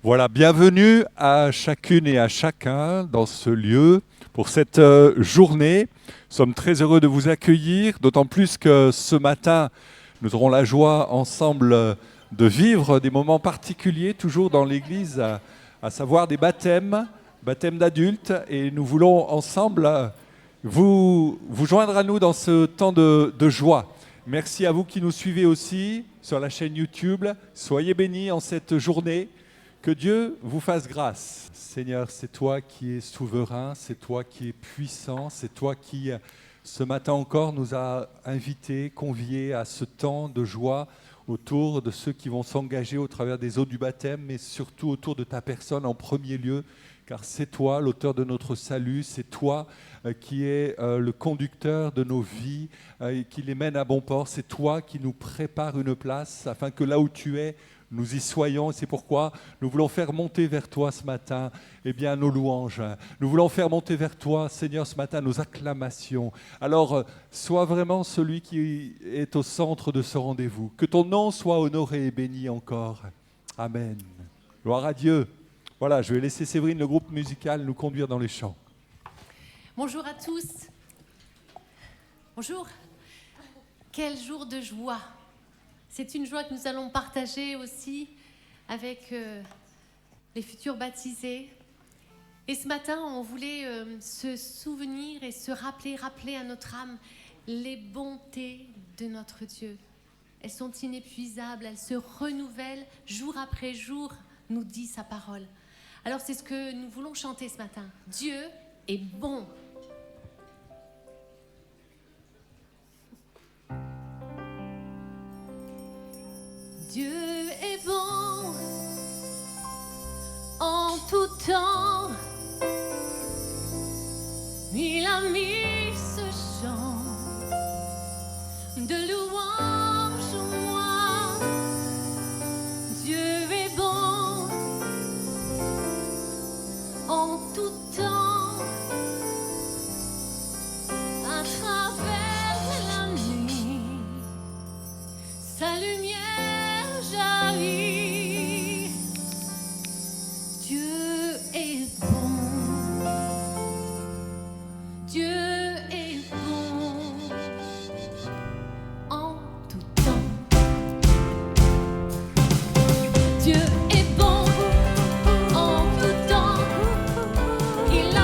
Voilà, bienvenue à chacune et à chacun dans ce lieu pour cette journée. Nous sommes très heureux de vous accueillir, d'autant plus que ce matin, nous aurons la joie ensemble de vivre des moments particuliers, toujours dans l'Église, à savoir des baptêmes d'adultes. Et nous voulons ensemble vous joindre à nous dans ce temps de joie. Merci à vous qui nous suivez aussi sur la chaîne YouTube. Soyez bénis en cette journée. Que Dieu vous fasse grâce. Seigneur, c'est toi qui es souverain, c'est toi qui es puissant, c'est toi qui, ce matin encore, nous a invités, conviés à ce temps de joie autour de ceux qui vont s'engager au travers des eaux du baptême, mais surtout autour de ta personne en premier lieu, car c'est toi l'auteur de notre salut, c'est toi qui es le conducteur de nos vies et qui les mène à bon port, c'est toi qui nous prépare une place afin que là où tu es, nous y soyons. C'est pourquoi nous voulons faire monter vers toi ce matin nos louanges. Nous voulons faire monter vers toi, Seigneur, ce matin nos acclamations. Alors, sois vraiment celui qui est au centre de ce rendez-vous. Que ton nom soit honoré et béni encore. Amen. Gloire à Dieu. Voilà, je vais laisser Séverine, le groupe musical, nous conduire dans les chants. Bonjour à tous. Bonjour. Quel jour de joie. C'est une joie que nous allons partager aussi avec les futurs baptisés. Et ce matin, on voulait se souvenir et se rappeler à notre âme les bontés de notre Dieu. Elles sont inépuisables, elles se renouvellent jour après jour, nous dit sa parole. Alors c'est ce que nous voulons chanter ce matin. Dieu est bon. Dieu est bon en tout temps. Il a mis ce chant de louange en moi. Dieu est bon en tout temps. À travers la nuit, sa lumière jaillit. Dieu est bon. Dieu est bon en tout temps. Dieu est bon en tout temps. Il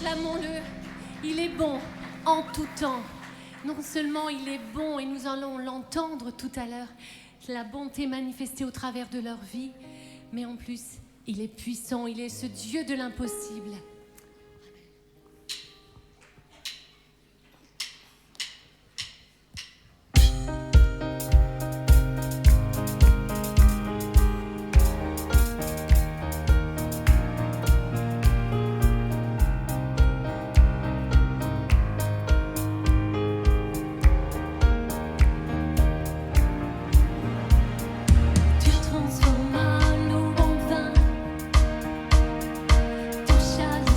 Acclamons-le, il est bon en tout temps. Non seulement il est bon, et nous allons l'entendre tout à l'heure, la bonté manifestée au travers de leur vie, mais en plus, il est puissant, il est ce Dieu de l'impossible. Tu transformas l'eau en vin, touches à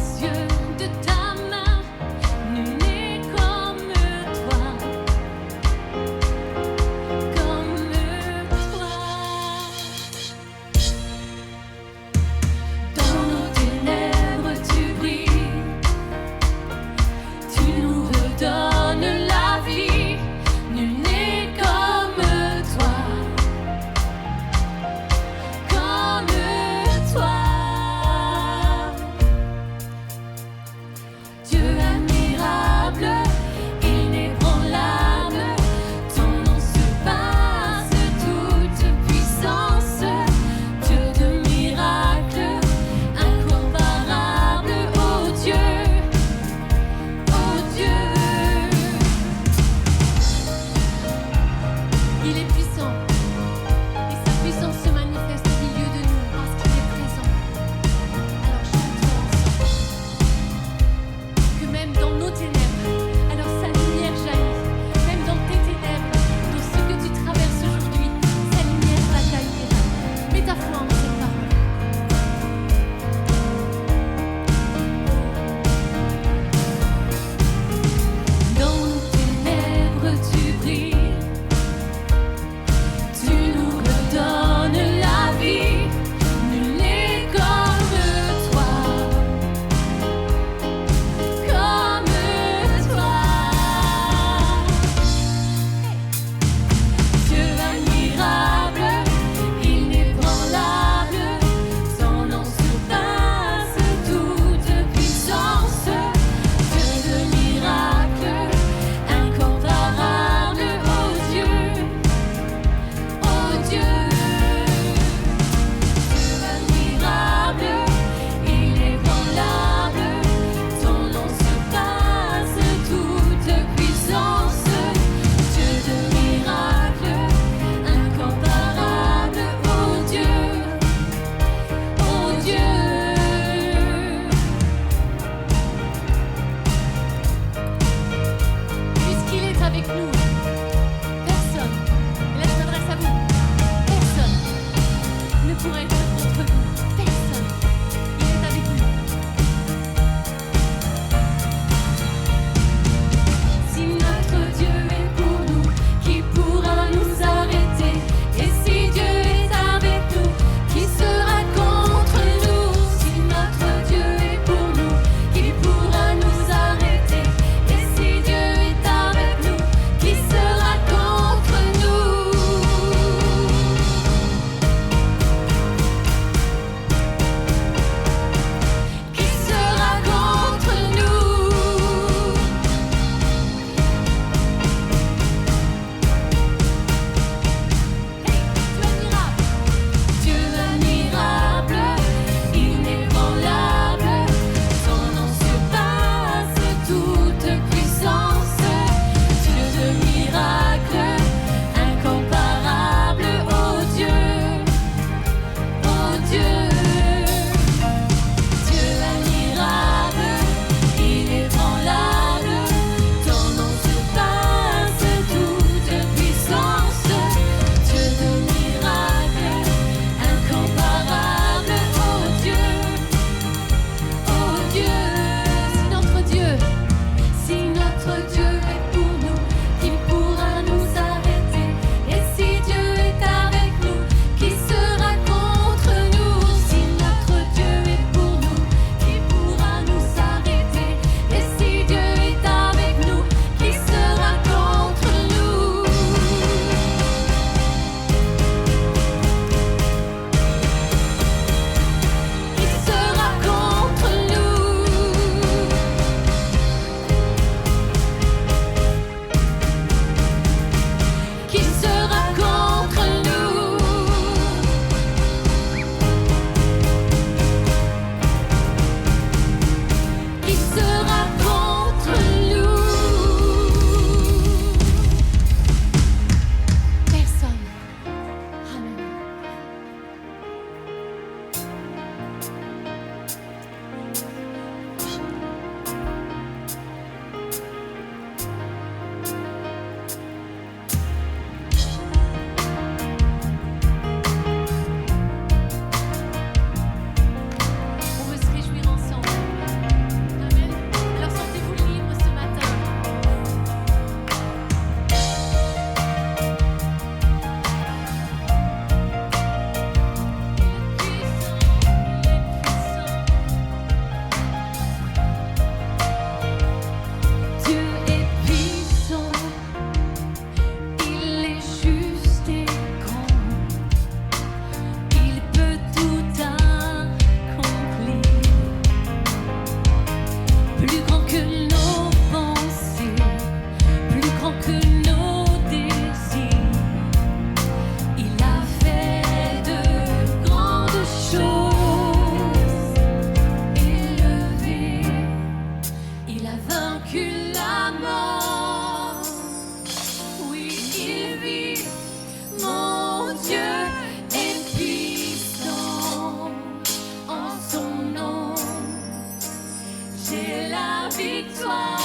victoire.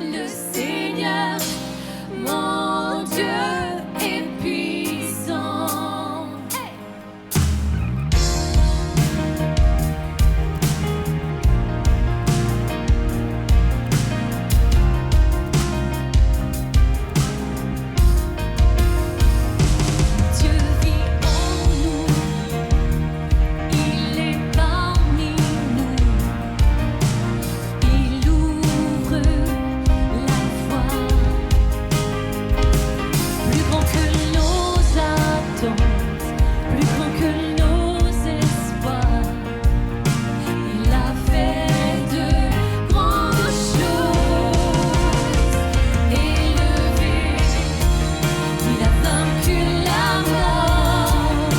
Le Seigneur, mon Dieu, est puissant. Hey! Dieu vit en nous, il est parmi nous, il ouvre la voie. Plus grand que nos attentes, plus grand que nos espoirs, il a fait de grandes choses. Élevé, il a vaincu la mort.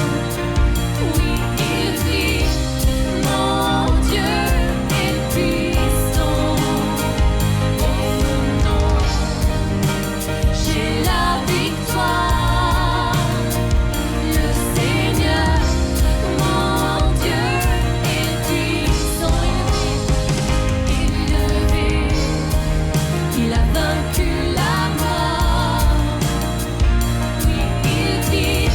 Oui, il vit, mon Dieu est puissant. Au nom, j'ai la victoire. Le Seigneur, mon Dieu est puissant. Élevé, il a vaincu la mort. Oui, il vit,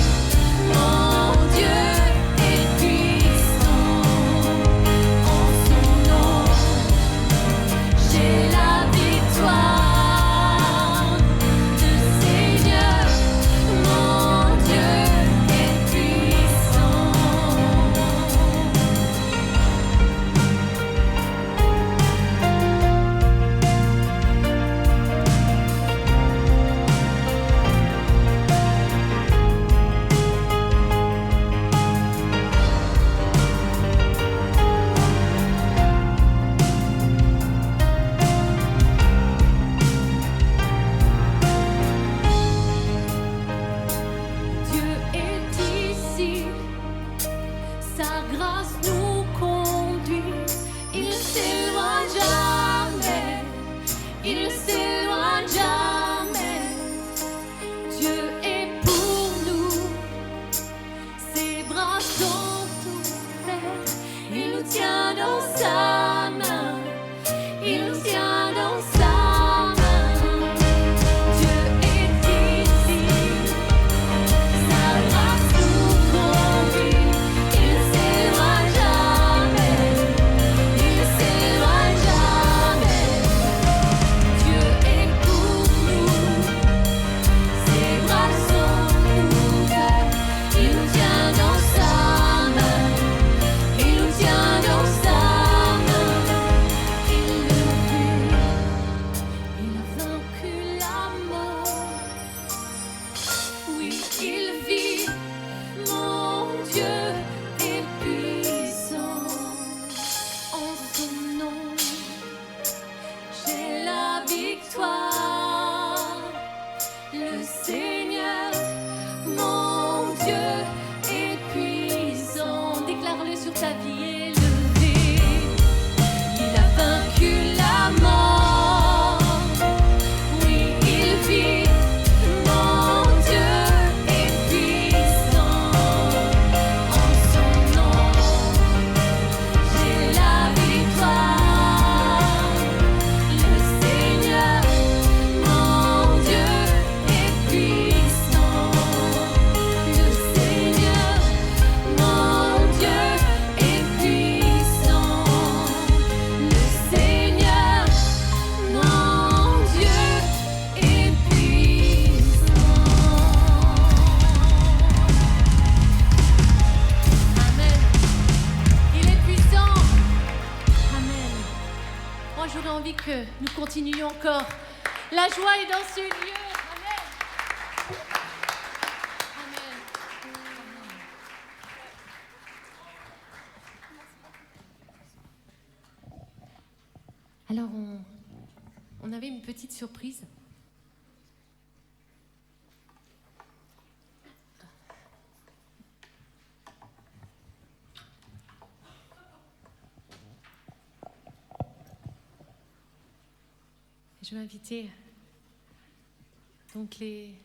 mon Dieu est puissant. En son nom, j'ai la victoire. Le Seigneur, mon Dieu est puissant. Dieu est ici, sa grâce nous conduit, il ne s'éloigne jamais, il ne s'éloigne jamais. Dieu est pour nous, ses bras sont ouverts, il nous tient dans sa main, il nous tient dans sa main. Dieu est ici, sa grâce nous conduit, il ne s'éloigne jamais, il ne s'éloigne jamais. Dieu est pour nous, ses bras sont ouverts, il nous tient dans sa main, il nous tient dans sa main. Il le vit, il a vaincu la mort. Oui, il vit, mon Dieu est puissant. En son nom, j'ai la victoire. Le Seigneur, mon Dieu est puissant. Déclare-le sur ta vie. Élevé, il a vaincu la mort. Oui, il vit, mon Dieu est puissant. En son nom, j'ai la victoire. Le Seigneur, mon Dieu est puissant. Le Seigneur, mon Dieu est puissant. Le Seigneur, mon Dieu est puissant. Amen. Il est puissant. Amen. Moi, j'aurais envie que nous continuions encore. La joie est dans ce lieu. Amen. Amen. Alors, on avait une petite surprise. Je vais inviter donc les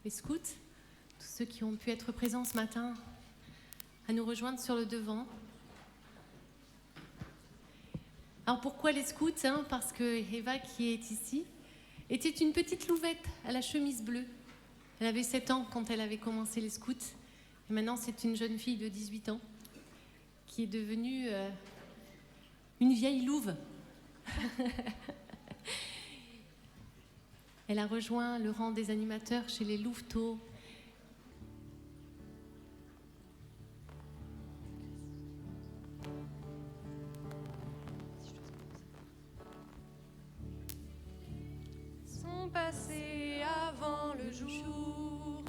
scouts, tous ceux qui ont pu être présents ce matin, à nous rejoindre sur le devant. Alors pourquoi les scouts, Parce que Eva, qui est ici, était une petite louvette à la chemise bleue. Elle avait 7 ans quand elle avait commencé les scouts. Et maintenant, c'est une jeune fille de 18 ans qui est devenue une vieille louve. Elle a rejoint le rang des animateurs chez les Louveteaux. Sont passés avant le jour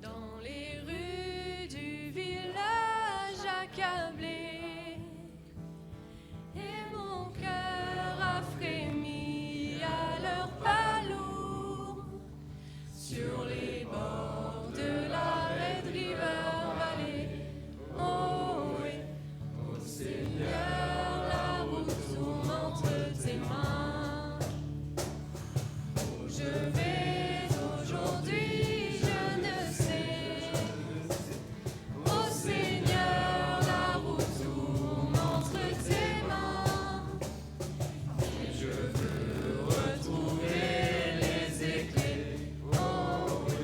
dans les rues du village accablé, et mon cœur a frémi à leur pas lourd sur les bords de la Red River Valley. Oh oui, oh Seigneur, la route tourne entre tes mains. Je vais aujourd'hui, je ne sais. Oh Seigneur, la route tourne entre tes mains. Et je veux retrouver les éclairs. Oh oui,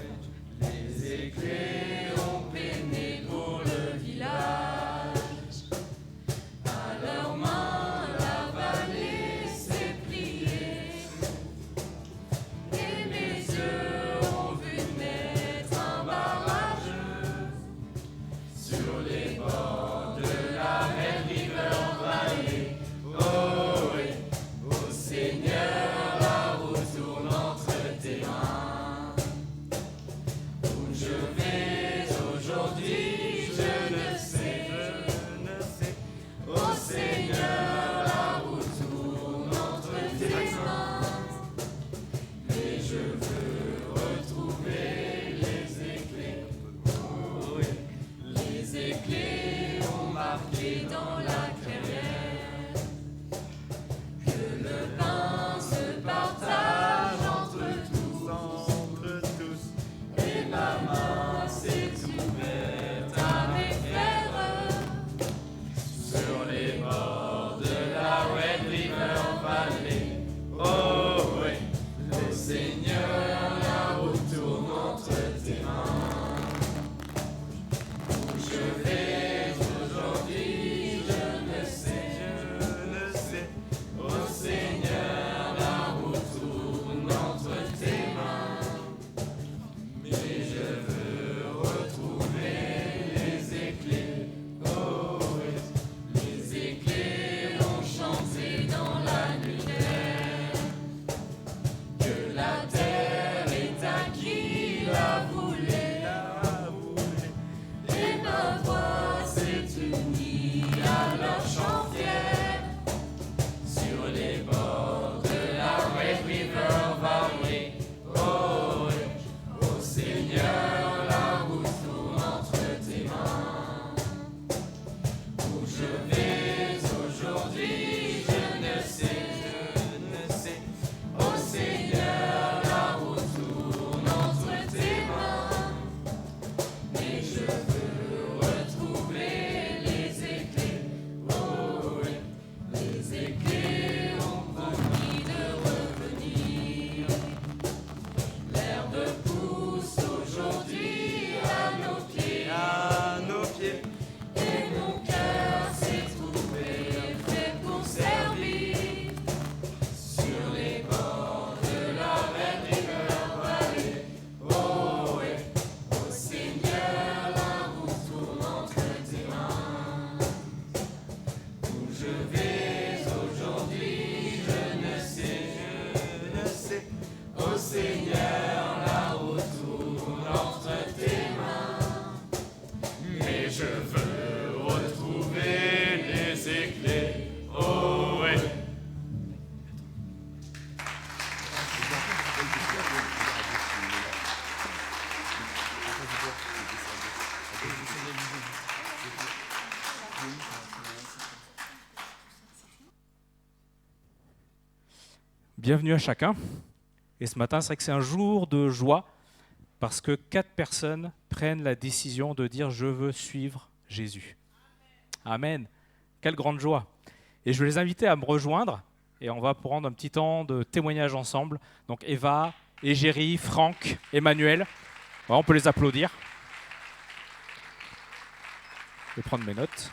les éclairs ont peiné pour le village. À leurs mains, la vallée s'est pliée. Et mes yeux ont vu naître un barrage sur les bords de la Red River Valley. Oh oui, oh Seigneur, la route tourne entre tes mains. Où je vais aujourd'hui, je ne sais. Oh Seigneur, la route tourne entre tes mains. Mais je veux retrouver les éclairs. Oh oui, les éclairs ont marqué dans la clairière que le pain se partage entre tous. Et ma main s'est ouverte à mes frères sur les bords de la Red River Valley. Oh oui, oh Seigneur, la route tourne entre tes mains. Où je vais aujourd'hui, je ne sais. Oh Seigneur, la route tourne entre tes mains. Mais je veux retrouver les éclairs. Oh oui, les éclairs ont chanté dans la lumière que la terre est à qui la voulait. Et ma voix s'est unie à leur chant fier sur les bords de la Red River Valley. Oh oui, oh Seigneur, la route tourne entre tes mains. Où je vais aujourd'hui, je ne sais. Oh Seigneur, la route tourne entre tes mains. Mais je veux retrouver les éclairs. Oh oui, les éclairs ont promis de revenir. L'herbe pousse aujourd'hui à nos pieds. Et mon cœur s'est trouvé fait pour servir sur les bords de la Red River Valley. Oh oui, oh Seigneur, la route tourne entre tes mains. Où je vais aujourd'hui, je ne sais. Oh Seigneur, la route tourne entre tes mains. Mais je veux retrouver les éclairs. Oh oui. Bienvenue à chacun. Et ce matin, c'est vrai que c'est un jour de joie parce que 4 personnes prennent la décision de dire « Je veux suivre Jésus ». Amen. Quelle grande joie. Et je vais les inviter à me rejoindre et on va prendre un petit temps de témoignage ensemble. Donc Eva, Égérie, Franck, Emmanuel. Voilà, on peut les applaudir. Je vais prendre mes notes.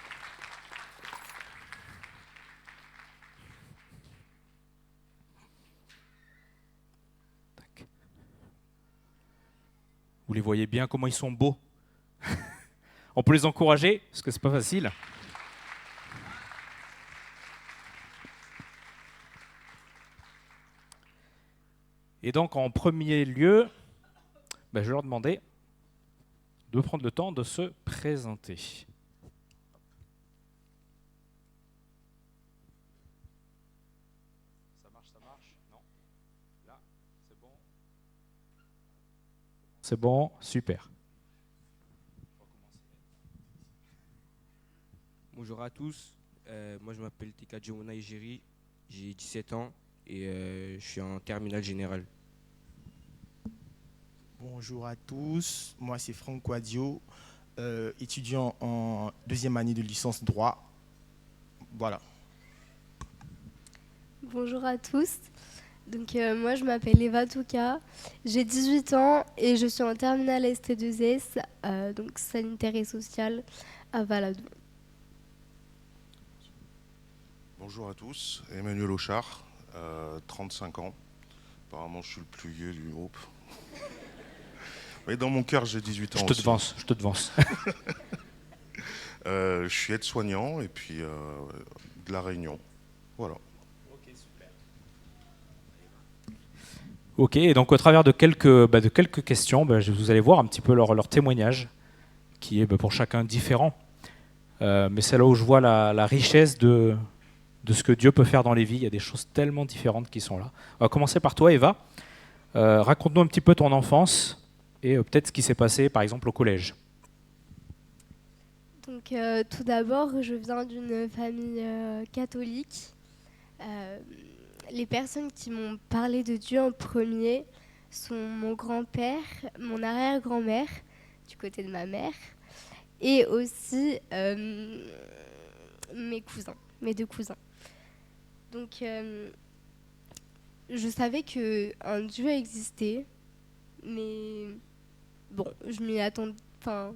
Tac. Vous les voyez bien comment ils sont beaux. On peut les encourager parce que c'est pas facile. Et donc en premier lieu, je vais leur demander de prendre le temps de se présenter. Ça marche. Non. Là, c'est bon. C'est bon, super. Bonjour à tous, moi je m'appelle Tika Djomona Ijeri, j'ai 17 ans et je suis en terminale générale. Bonjour à tous, moi c'est Franck Quadio, étudiant en deuxième année de licence droit. Voilà. Bonjour à tous. Donc moi je m'appelle Eva Touka, j'ai 18 ans et je suis en terminale ST2S, donc sanitaire et social à Valadon. Bonjour à tous, Emmanuel Auchard, 35 ans. Apparemment, je suis le plus vieux du groupe. Mais dans mon cœur, j'ai 18 ans. Je te devance. Je suis aide-soignant et puis de La Réunion. Voilà. Ok, et donc au travers de quelques questions, vous allez voir un petit peu leur témoignage, qui est pour chacun différent. Mais c'est là où je vois la richesse de ce que Dieu peut faire dans les vies. Il y a des choses tellement différentes qui sont là. On va commencer par toi, Eva. Raconte-nous un petit peu ton enfance et peut-être ce qui s'est passé, par exemple, au collège. Donc tout d'abord, je viens d'une famille catholique. Les personnes qui m'ont parlé de Dieu en premier sont mon grand-père, mon arrière-grand-mère, du côté de ma mère, et aussi mes deux cousins. Donc, je savais qu'un Dieu existait, mais bon, je m'y attendais, enfin,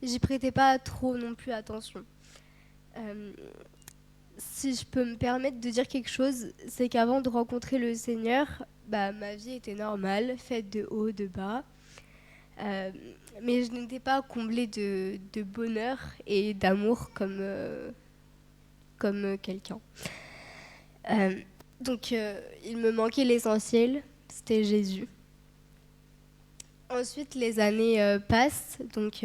j'y prêtais pas trop non plus attention. Si je peux me permettre de dire quelque chose, c'est qu'avant de rencontrer le Seigneur, ma vie était normale, faite de haut, de bas. Mais je n'étais pas comblée de bonheur et d'amour comme quelqu'un. Donc il me manquait l'essentiel, c'était Jésus. Ensuite, les années passent, donc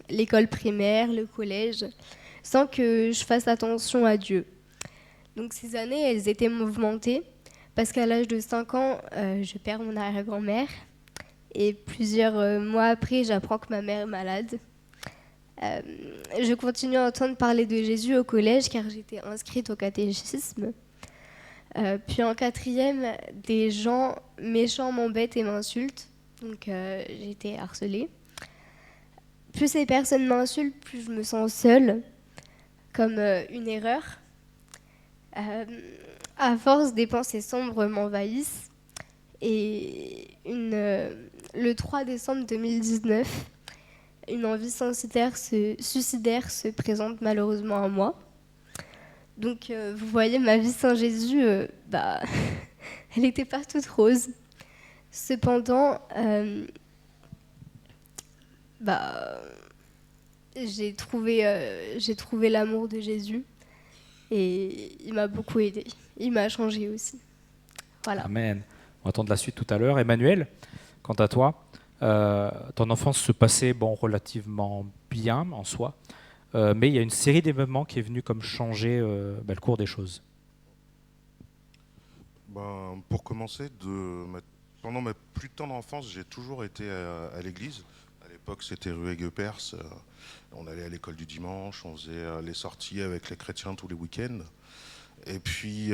l'école primaire, le collège, sans que je fasse attention à Dieu. Donc ces années, elles étaient mouvementées, parce qu'à l'âge de 5 ans, je perds mon arrière-grand-mère. Et plusieurs mois après, j'apprends que ma mère est malade. Je continue à entendre parler de Jésus au collège, car j'étais inscrite au catéchisme. Puis en 4e, des gens méchants m'embêtent et m'insultent. Donc j'ai été harcelée. Plus ces personnes m'insultent, plus je me sens seule, comme une erreur. À force, des pensées sombres m'envahissent. Et le 3 décembre 2019, une envie suicidaire se présente malheureusement à moi. Donc vous voyez, ma vie sans Jésus, elle n'était pas toute rose. Cependant, j'ai trouvé l'amour de Jésus et il m'a beaucoup aidée. Il m'a changée aussi. Voilà. Amen. On va attendre la suite tout à l'heure. Emmanuel, quant à toi, ton enfance se passait relativement bien en soi, mais il y a une série d'événements qui est venue comme changer le cours des choses. Pour commencer, pendant ma plus tendre enfance, j'ai toujours été à l'église. À l'époque, c'était rue Aiguepers. On allait à l'école du dimanche, on faisait les sorties avec les chrétiens tous les week-ends. Et puis,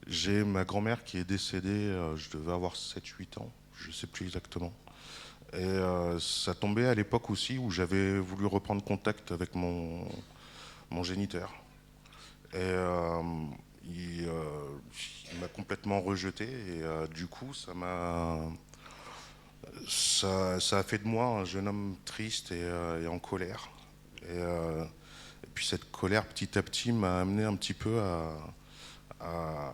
j'ai ma grand-mère qui est décédée, je devais avoir 7-8 ans, je ne sais plus exactement. Et ça tombait à l'époque aussi où j'avais voulu reprendre contact avec mon géniteur. Et il m'a complètement rejeté. Et du coup, ça a fait de moi un jeune homme triste et en colère. Et puis cette colère, petit à petit, m'a amené un petit peu à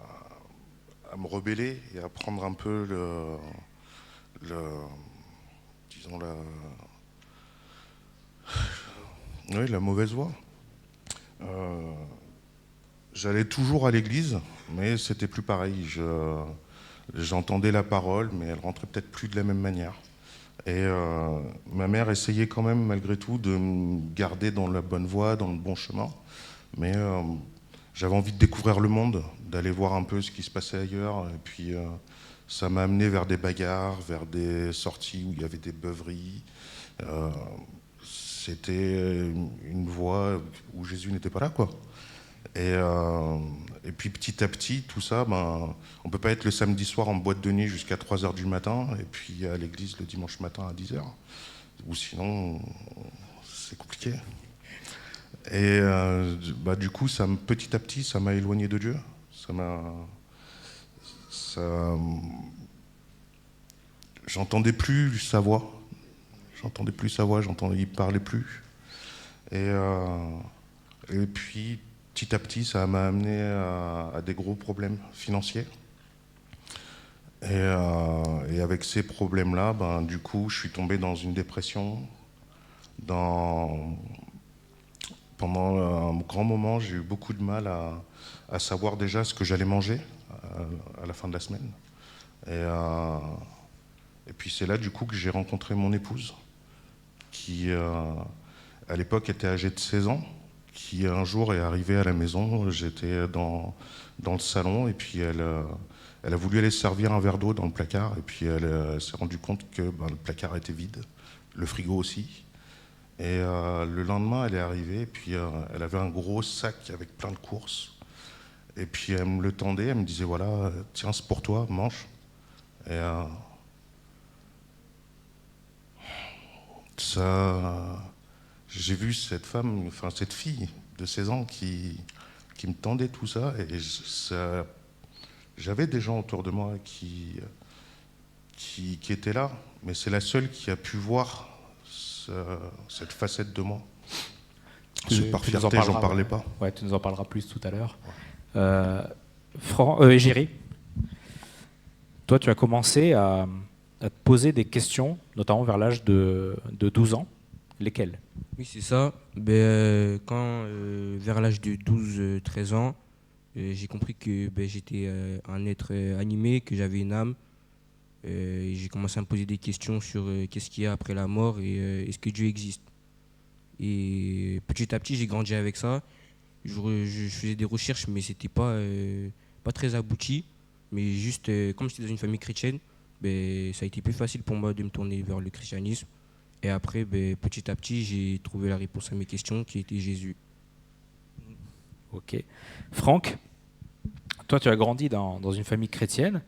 me rebeller et à prendre un peu disons la mauvaise voie. J'allais toujours à l'église, mais c'était plus pareil. J'entendais la parole, mais elle rentrait peut-être plus de la même manière. Et ma mère essayait quand même, malgré tout, de me garder dans la bonne voie, dans le bon chemin. Mais j'avais envie de découvrir le monde, d'aller voir un peu ce qui se passait ailleurs. Et puis ça m'a amené vers des bagarres, vers des sorties où il y avait des beuveries. C'était une voie où Jésus n'était pas là, quoi. Et puis petit à petit, tout ça, on ne peut pas être le samedi soir en boîte de nuit jusqu'à 3h du matin et puis à l'église le dimanche matin à 10h. Ou sinon, c'est compliqué. Et du coup, petit à petit, ça m'a éloigné de Dieu. J'entendais plus sa voix. Il parlait plus. Et puis, petit à petit, ça m'a amené à des gros problèmes financiers. Et avec ces problèmes-là, du coup, je suis tombé dans une dépression. Pendant un grand moment, j'ai eu beaucoup de mal à savoir déjà ce que j'allais manger à la fin de la semaine. Et puis c'est là, du coup, que j'ai rencontré mon épouse, qui, à l'époque, était âgée de 16 ans, qui un jour est arrivée à la maison. J'étais dans le salon et puis elle a voulu aller se servir un verre d'eau dans le placard et puis elle s'est rendue compte que le placard était vide, le frigo aussi. Et le lendemain, elle est arrivée et puis elle avait un gros sac avec plein de courses. Et puis elle me le tendait, elle me disait voilà, tiens, c'est pour toi, mange. Et j'ai vu cette fille de 16 ans qui me tendait tout ça, et j'avais des gens autour de moi qui étaient là, mais c'est la seule qui a pu voir cette facette de moi. Par fierté, j'en parlais pas. Ouais, tu nous en parleras plus tout à l'heure. Géry, toi, tu as commencé à te poser des questions, notamment vers l'âge de 12 ans. Lesquelles? Oui, c'est ça. Quand, vers l'âge de 12-13 ans, j'ai compris que j'étais un être animé, que j'avais une âme. Et j'ai commencé à me poser des questions sur qu'est-ce qu'il y a après la mort et est-ce que Dieu existe. Et petit à petit, j'ai grandi avec ça. Je faisais des recherches, mais c'était pas très abouti. Mais juste, comme j'étais dans une famille chrétienne, ça a été plus facile pour moi de me tourner vers le christianisme. Et après, petit à petit, j'ai trouvé la réponse à mes questions, qui était Jésus. Ok. Franck, toi, tu as grandi dans une famille chrétienne,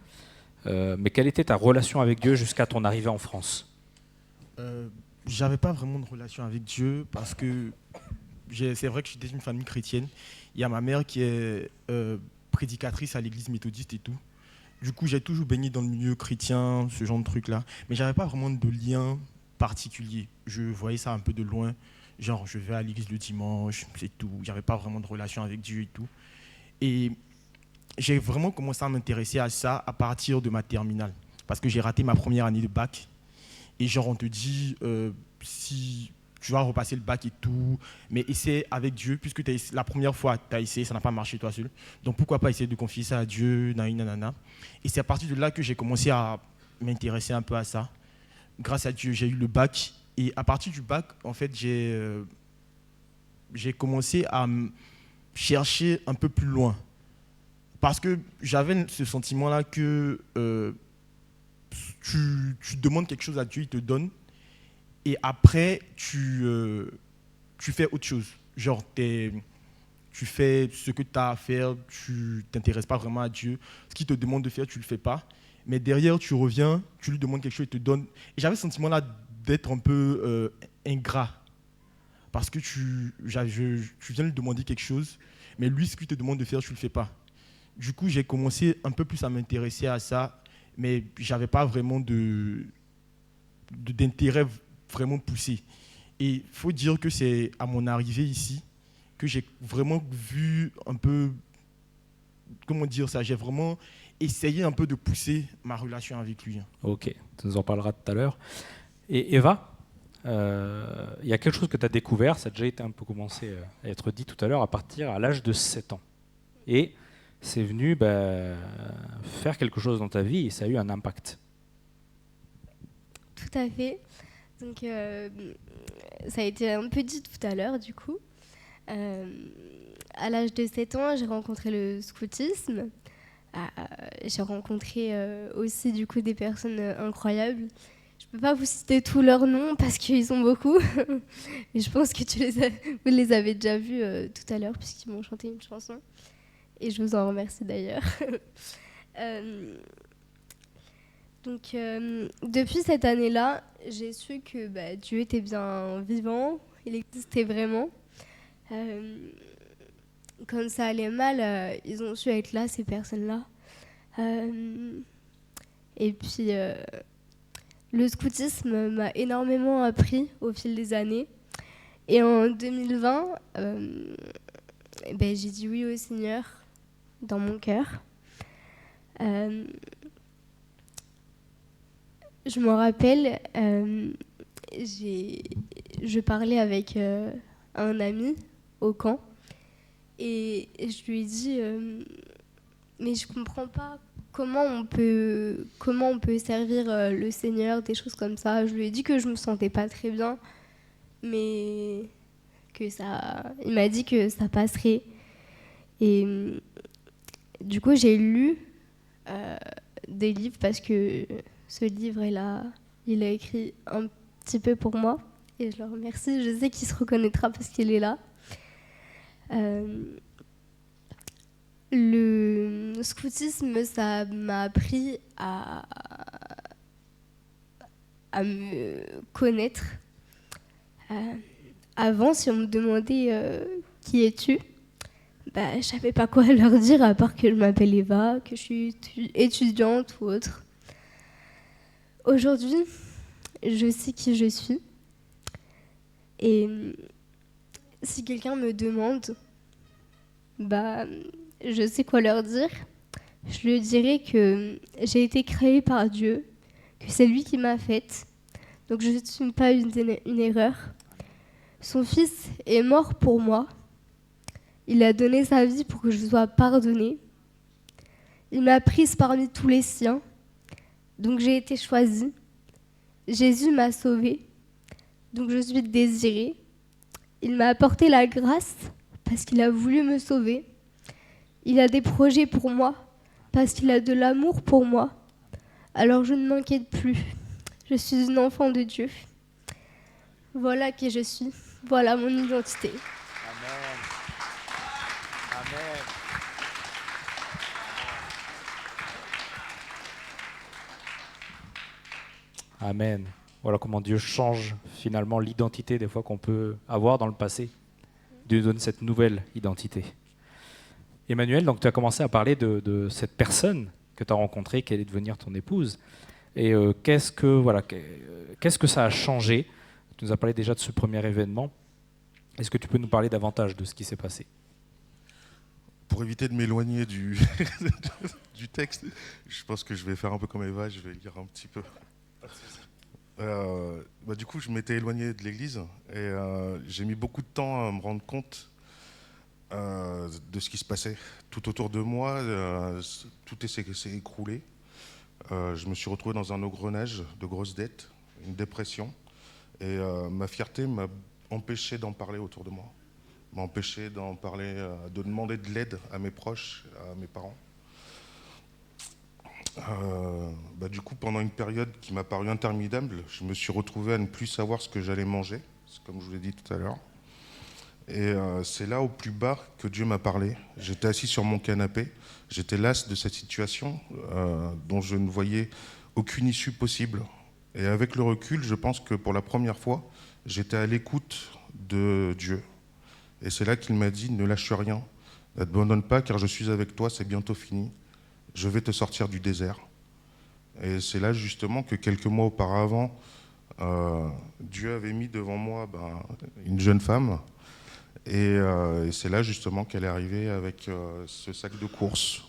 mais quelle était ta relation avec Dieu jusqu'à ton arrivée en France? J'avais pas vraiment de relation avec Dieu parce que c'est vrai que j'étais d'une famille chrétienne. Il y a ma mère qui est prédicatrice à l'église méthodiste et tout. Du coup, j'ai toujours baigné dans le milieu chrétien, ce genre de trucs-là. Mais j'avais pas vraiment de lien particulier. Je voyais ça un peu de loin. Genre, je vais à l'église le dimanche, c'est tout. J'avais pas vraiment de relation avec Dieu et tout. Et j'ai vraiment commencé à m'intéresser à ça à partir de ma terminale. Parce que j'ai raté ma première année de bac. Et genre, on te dit, si tu vas repasser le bac et tout, mais essaie avec Dieu, puisque la première fois, tu as essayé, ça n'a pas marché toi seul. Donc pourquoi pas essayer de confier ça à Dieu, nanana. Et c'est à partir de là que j'ai commencé à m'intéresser un peu à ça. Grâce à Dieu, j'ai eu le bac. Et à partir du bac, en fait, j'ai commencé à chercher un peu plus loin. Parce que j'avais ce sentiment-là que tu demandes quelque chose à Dieu, il te donne. Et après, tu fais autre chose. Genre, tu fais ce que tu as à faire, tu ne t'intéresses pas vraiment à Dieu. Ce qu'il te demande de faire, tu ne le fais pas. Mais derrière, tu reviens, tu lui demandes quelque chose, il te donne. Et j'avais ce sentiment-là d'être un peu ingrat. Parce que tu viens lui demander quelque chose, mais lui, ce qu'il te demande de faire, tu ne le fais pas. Du coup, j'ai commencé un peu plus à m'intéresser à ça, mais je n'avais pas vraiment d'intérêt vraiment poussé. Et il faut dire que c'est à mon arrivée ici que j'ai vraiment vu un peu, comment dire ça, j'ai vraiment essayé un peu de pousser ma relation avec lui. Ok, tu nous en parleras tout à l'heure. Et Eva, il y a quelque chose que tu as découvert, ça a déjà été un peu commencé à être dit tout à l'heure, à l'âge de 7 ans. Et c'est venu faire quelque chose dans ta vie et ça a eu un impact. Tout à fait. Donc, ça a été un peu dit tout à l'heure, du coup. À l'âge de 7 ans, j'ai rencontré le scoutisme. J'ai rencontré aussi, du coup, des personnes incroyables. Je ne peux pas vous citer tous leurs noms parce qu'ils sont beaucoup. Mais je pense que vous les avez déjà vus tout à l'heure puisqu'ils m'ont chanté une chanson. Et je vous en remercie d'ailleurs. Donc, depuis cette année-là, j'ai su que Dieu était bien vivant, il existait vraiment. Quand ça allait mal, ils ont su être là, ces personnes-là. Et puis, le scoutisme m'a énormément appris au fil des années. Et en 2020, j'ai dit oui au Seigneur dans mon cœur. Je me rappelle, je parlais avec un ami au camp et je lui ai dit mais je comprends pas comment on peut servir le Seigneur, des choses comme ça. Je lui ai dit que je me sentais pas très bien, mais il m'a dit que ça passerait. Et du coup, j'ai lu des livres parce que ce livre-là, il a écrit un petit peu pour moi et je le remercie. Je sais qu'il se reconnaîtra parce qu'il est là. Le scoutisme, ça m'a appris à me connaître. Avant, si on me demandait qui es-tu, je savais pas quoi leur dire à part que je m'appelle Eva, que je suis étudiante ou autre. Aujourd'hui, je sais qui je suis. Et si quelqu'un me demande, je sais quoi leur dire. Je lui dirai que j'ai été créée par Dieu, que c'est lui qui m'a faite. Donc je ne suis pas une erreur. Son fils est mort pour moi. Il a donné sa vie pour que je sois pardonnée. Il m'a prise parmi tous les siens. Donc j'ai été choisie. Jésus m'a sauvée. Donc je suis désirée. Il m'a apporté la grâce parce qu'il a voulu me sauver. Il a des projets pour moi parce qu'il a de l'amour pour moi. Alors je ne m'inquiète plus. Je suis une enfant de Dieu. Voilà qui je suis. Voilà mon identité. Amen. Amen. Amen. Voilà comment Dieu change finalement l'identité des fois qu'on peut avoir dans le passé. Dieu donne cette nouvelle identité. Emmanuel, donc tu as commencé à parler de cette personne que tu as rencontrée, qui allait devenir ton épouse. Et qu'est-ce que ça a changé? Tu nous as parlé déjà de ce premier événement. Est-ce que tu peux nous parler davantage de ce qui s'est passé? Pour éviter de m'éloigner du texte, je pense que je vais faire un peu comme Eva, je vais lire un petit peu. Du coup, je m'étais éloigné de l'église et j'ai mis beaucoup de temps à me rendre compte de ce qui se passait. Tout autour de moi, tout s'est écroulé. Je me suis retrouvé dans un engrenage de grosses dettes, une dépression. Et ma fierté m'a empêché d'en parler autour de moi. M'a empêché d'en parler, de demander de l'aide à mes proches, à mes parents. Du coup, pendant une période qui m'a paru interminable, je me suis retrouvé à ne plus savoir ce que j'allais manger, comme je vous l'ai dit tout à l'heure. Et c'est là, au plus bas, que Dieu m'a parlé. J'étais assis sur mon canapé, j'étais las de cette situation dont je ne voyais aucune issue possible. Et avec le recul, je pense que pour la première fois, j'étais à l'écoute de Dieu. Et c'est là qu'il m'a dit « Ne lâche rien, Ne t'abandonne pas, car je suis avec toi, c'est bientôt fini. Je vais te sortir du désert. Et c'est là justement que quelques mois auparavant, Dieu avait mis devant moi une jeune femme. Et c'est là justement qu'elle est arrivée avec ce sac de course.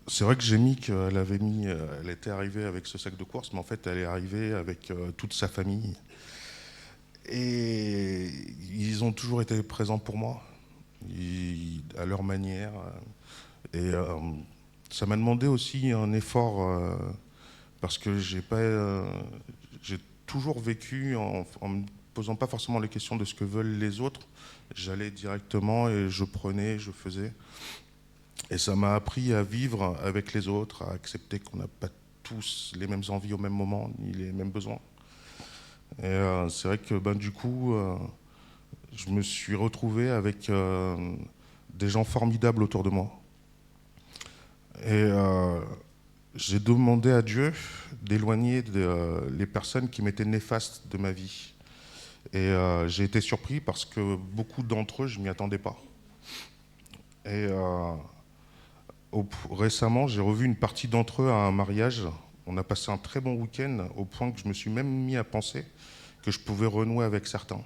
C'est vrai que j'ai mis elle était arrivée avec ce sac de course, mais en fait elle est arrivée avec toute sa famille. Et ils ont toujours été présents pour moi, à leur manière. Et ça m'a demandé aussi un effort, parce que j'ai toujours vécu en me posant pas forcément les questions de ce que veulent les autres. J'allais directement et je prenais, je faisais. Et ça m'a appris à vivre avec les autres, à accepter qu'on n'a pas tous les mêmes envies au même moment, ni les mêmes besoins. Et c'est vrai que du coup, je me suis retrouvé avec des gens formidables autour de moi. Et j'ai demandé à Dieu d'éloigner les personnes qui m'étaient néfastes de ma vie. Et j'ai été surpris parce que beaucoup d'entre eux, je ne m'y attendais pas. Et récemment, j'ai revu une partie d'entre eux à un mariage. On a passé un très bon week-end, au point que je me suis même mis à penser que je pouvais renouer avec certains.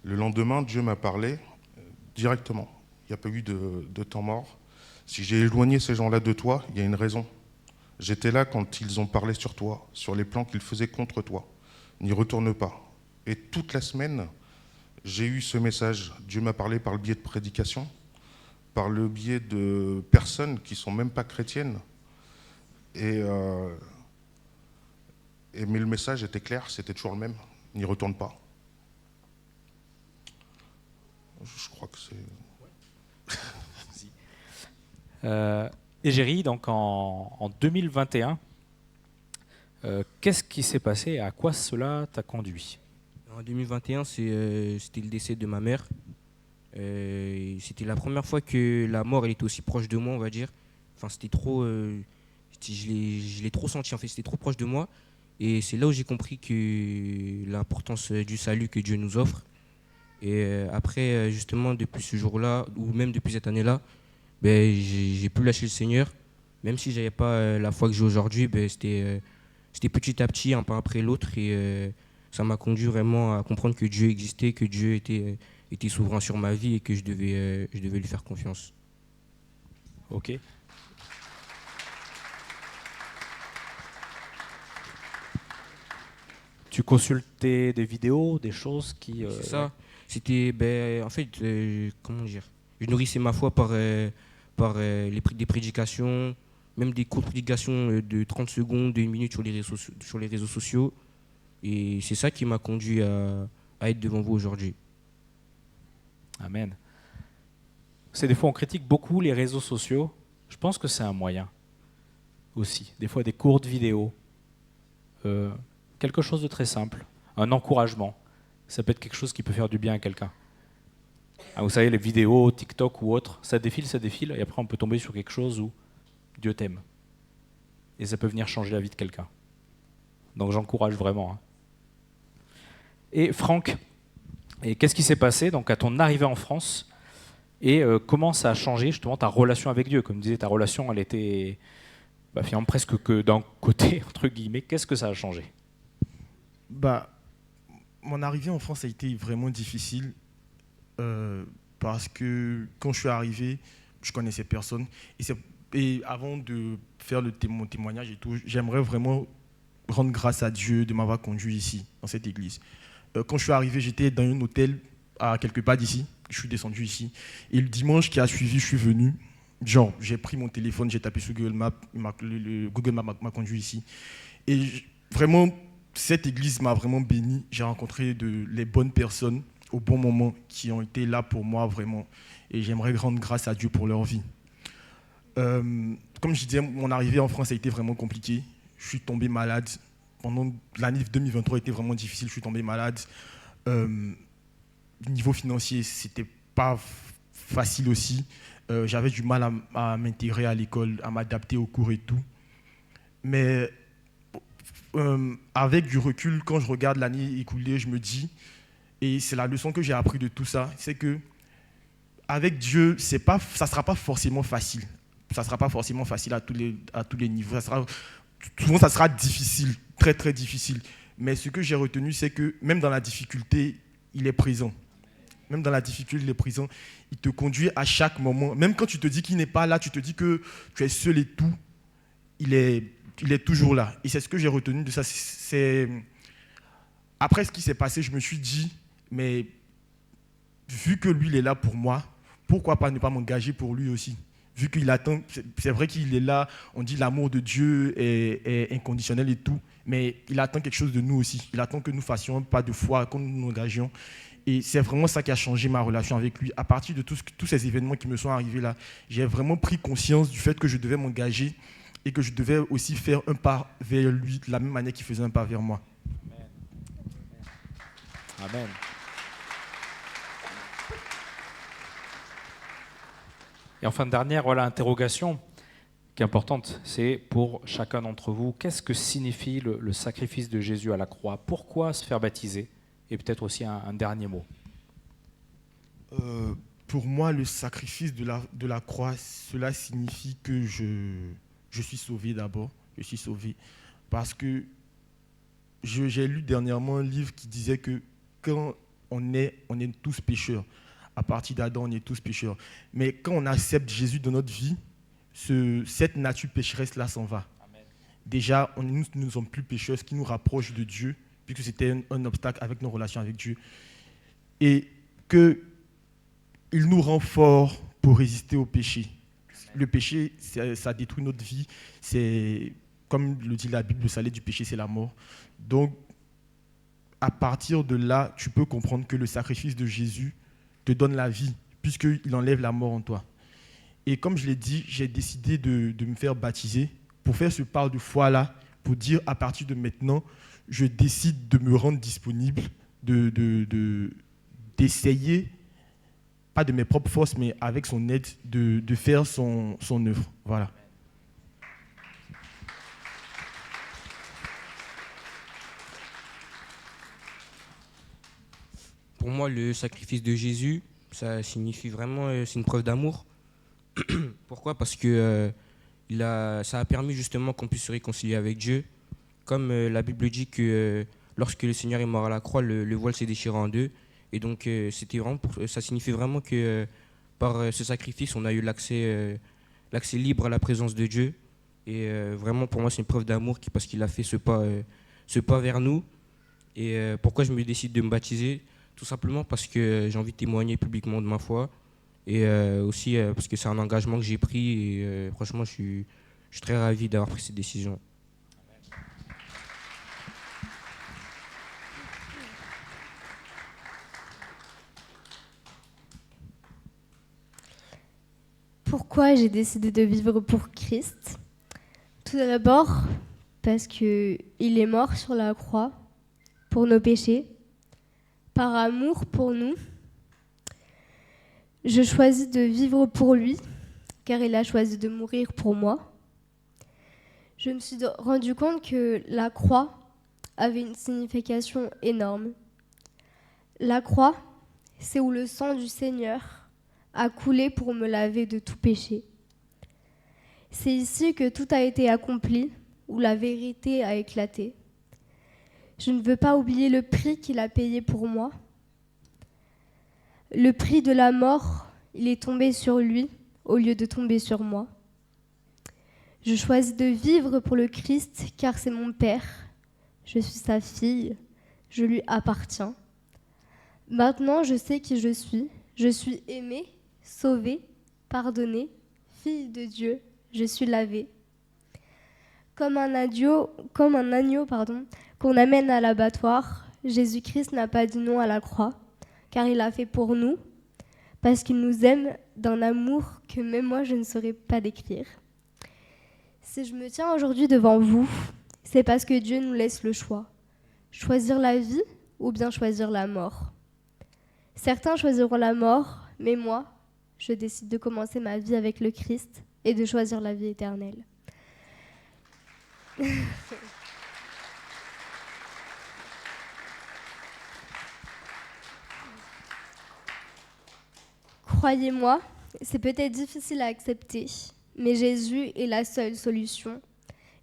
Le lendemain, Dieu m'a parlé directement. Il n'y a pas eu de temps mort. Si j'ai éloigné ces gens-là de toi, il y a une raison. J'étais là quand ils ont parlé sur toi, sur les plans qu'ils faisaient contre toi. N'y retourne pas. Et toute la semaine, j'ai eu ce message. Dieu m'a parlé par le biais de prédication, par le biais de personnes qui ne sont même pas chrétiennes. Mais le message était clair, c'était toujours le même. N'y retourne pas. Je crois que c'est... Égérie, donc en 2021, qu'est-ce qui s'est passé et à quoi cela t'a conduit? En 2021, c'était le décès de ma mère. C'était la première fois que la mort elle était aussi proche de moi, on va dire. Enfin, c'était trop... je l'ai trop senti, en fait, c'était trop proche de moi. Et c'est là où j'ai compris que l'importance du salut que Dieu nous offre. Et après, justement, depuis ce jour-là, ou même depuis cette année-là, j'ai pu lâcher le Seigneur. Même si je n'avais pas la foi que j'ai aujourd'hui, c'était petit à petit, un pas après l'autre. Et ça m'a conduit vraiment à comprendre que Dieu existait, que Dieu était souverain sur ma vie et que je devais lui faire confiance. Ok. Tu consultais des vidéos, des choses qui... C'est ça. C'était, en fait, comment dire, je nourrissais ma foi par des prédications, même des courtes prédications de 30 secondes, de 1 minute sur les réseaux sociaux. Et c'est ça qui m'a conduit à être devant vous aujourd'hui. Amen. C'est des fois on critique beaucoup les réseaux sociaux. Je pense que c'est un moyen aussi. Des fois des courtes vidéos. Quelque chose de très simple. Un encouragement. Ça peut être quelque chose qui peut faire du bien à quelqu'un. Vous savez, les vidéos, TikTok ou autres, ça défile, et après on peut tomber sur quelque chose où Dieu t'aime. Et ça peut venir changer la vie de quelqu'un. Donc j'encourage vraiment. Et Franck, qu'est-ce qui s'est passé donc, à ton arrivée en France et comment ça a changé justement ta relation avec Dieu? Comme tu disais, ta relation, elle était finalement presque que d'un côté, entre guillemets. Qu'est-ce que ça a changé? Mon arrivée en France a été vraiment difficile parce que quand je suis arrivé, je connaissais personne. Et avant de faire mon témoignage et tout, j'aimerais vraiment rendre grâce à Dieu de m'avoir conduit ici, dans cette église. Quand je suis arrivé, j'étais dans un hôtel à quelque part d'ici. Je suis descendu ici. Et le dimanche qui a suivi, je suis venu. J'ai pris mon téléphone, j'ai tapé sur Google Maps. Google Maps m'a conduit ici. Et vraiment, cette église m'a vraiment béni. J'ai rencontré les bonnes personnes au bon moment qui ont été là pour moi vraiment. Et j'aimerais rendre grâce à Dieu pour leur vie. Comme je disais, mon arrivée en France a été vraiment compliquée. Je suis tombé malade. Pendant l'année 2023 était vraiment difficile. Je suis tombé malade. Niveau financier, c'était pas facile aussi. J'avais du mal à m'intégrer à l'école, à m'adapter aux cours et tout. Mais avec du recul, quand je regarde l'année écoulée, je me dis, Et c'est la leçon que j'ai appris de tout ça, c'est que avec Dieu, ça ne sera pas forcément facile. Ça ne sera pas forcément facile à tous les niveaux. Souvent, ça sera difficile, très très difficile. Mais ce que j'ai retenu, c'est que même dans la difficulté, il est présent. Même dans la difficulté, il est présent. Il te conduit à chaque moment. Même quand tu te dis qu'il n'est pas là, tu te dis que tu es seul et tout, il est toujours là. Et c'est ce que j'ai retenu de ça. Après ce qui s'est passé, je me suis dit, mais vu que lui, il est là pour moi, pourquoi pas ne pas m'engager pour lui aussi? Vu qu'il attend, c'est vrai qu'il est là, on dit l'amour de Dieu est inconditionnel et tout, mais il attend quelque chose de nous aussi. Il attend que nous fassions un pas de foi, que nous nous engagions. Et c'est vraiment ça qui a changé ma relation avec lui. À partir de tous ces événements qui me sont arrivés là, j'ai vraiment pris conscience du fait que je devais m'engager et que je devais aussi faire un pas vers lui de la même manière qu'il faisait un pas vers moi. Amen. Et enfin, dernière interrogation qui est importante, c'est pour chacun d'entre vous, qu'est-ce que signifie le sacrifice de Jésus à la croix? Pourquoi se faire baptiser? Et peut-être aussi un dernier mot. Pour moi, le sacrifice de la croix, cela signifie que je suis sauvé d'abord. Je suis sauvé parce que j'ai lu dernièrement un livre qui disait que quand on est tous pécheurs. À partir d'Adam, on est tous pécheurs. Mais quand on accepte Jésus dans notre vie, cette nature pécheresse-là s'en va. Amen. Déjà, nous ne sommes plus pécheurs, ce qui nous rapproche de Dieu, puisque c'était un obstacle avec nos relations avec Dieu. Et qu'il nous rend forts pour résister au péché. Le péché, ça détruit notre vie. C'est, comme le dit la Bible, le salaire du péché, c'est la mort. Donc, à partir de là, tu peux comprendre que le sacrifice de Jésus te donne la vie, puisqu'il enlève la mort en toi. Et comme je l'ai dit, j'ai décidé de me faire baptiser pour faire ce pas de foi-là, pour dire à partir de maintenant, je décide de me rendre disponible, d'essayer, pas de mes propres forces, mais avec son aide, de faire son œuvre. Voilà. Pour moi, le sacrifice de Jésus, ça signifie vraiment, c'est une preuve d'amour. Pourquoi? Parce que ça a permis justement qu'on puisse se réconcilier avec Dieu. Comme la Bible dit que lorsque le Seigneur est mort à la croix, le voile s'est déchiré en deux. Et donc, ça signifie vraiment que par ce sacrifice, on a eu l'accès libre à la présence de Dieu. Et vraiment, pour moi, c'est une preuve d'amour parce qu'il a fait ce pas vers nous. Et pourquoi je me décide de me baptiser? Tout simplement parce que j'ai envie de témoigner publiquement de ma foi. Et aussi parce que c'est un engagement que j'ai pris. Et franchement, je suis très ravi d'avoir pris cette décision. Pourquoi j'ai décidé de vivre pour Christ? Tout d'abord, parce qu'il est mort sur la croix pour nos péchés, par amour pour nous. Je choisis de vivre pour lui, car il a choisi de mourir pour moi. Je me suis rendu compte que la croix avait une signification énorme. La croix, c'est où le sang du Seigneur a coulé pour me laver de tout péché. C'est ici que tout a été accompli, où la vérité a éclaté. Je ne veux pas oublier le prix qu'il a payé pour moi. Le prix de la mort, il est tombé sur lui au lieu de tomber sur moi. Je choisis de vivre pour le Christ car c'est mon Père. Je suis sa fille, je lui appartiens. Maintenant, je sais qui je suis. Je suis aimée, sauvée, pardonnée, fille de Dieu. Je suis lavée. Comme un agneau, qu'on amène à l'abattoir, Jésus-Christ n'a pas dit non à la croix, car il l'a fait pour nous, parce qu'il nous aime d'un amour que même moi je ne saurais pas décrire. Si je me tiens aujourd'hui devant vous, c'est parce que Dieu nous laisse le choix. Choisir la vie ou bien choisir la mort. Certains choisiront la mort, mais moi, je décide de commencer ma vie avec le Christ et de choisir la vie éternelle. Croyez-moi, c'est peut-être difficile à accepter, mais Jésus est la seule solution.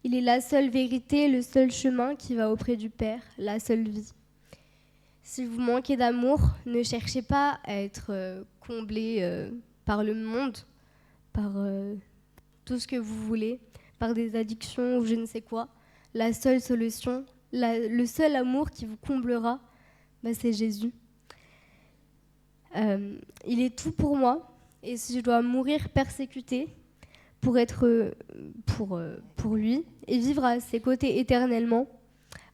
Il est la seule vérité, le seul chemin qui va auprès du Père, la seule vie. Si vous manquez d'amour, ne cherchez pas à être comblé par le monde, par tout ce que vous voulez, par des addictions ou je ne sais quoi. La seule solution, le seul amour qui vous comblera, c'est Jésus. Il est tout pour moi, et si je dois mourir persécutée pour être pour lui et vivre à ses côtés éternellement,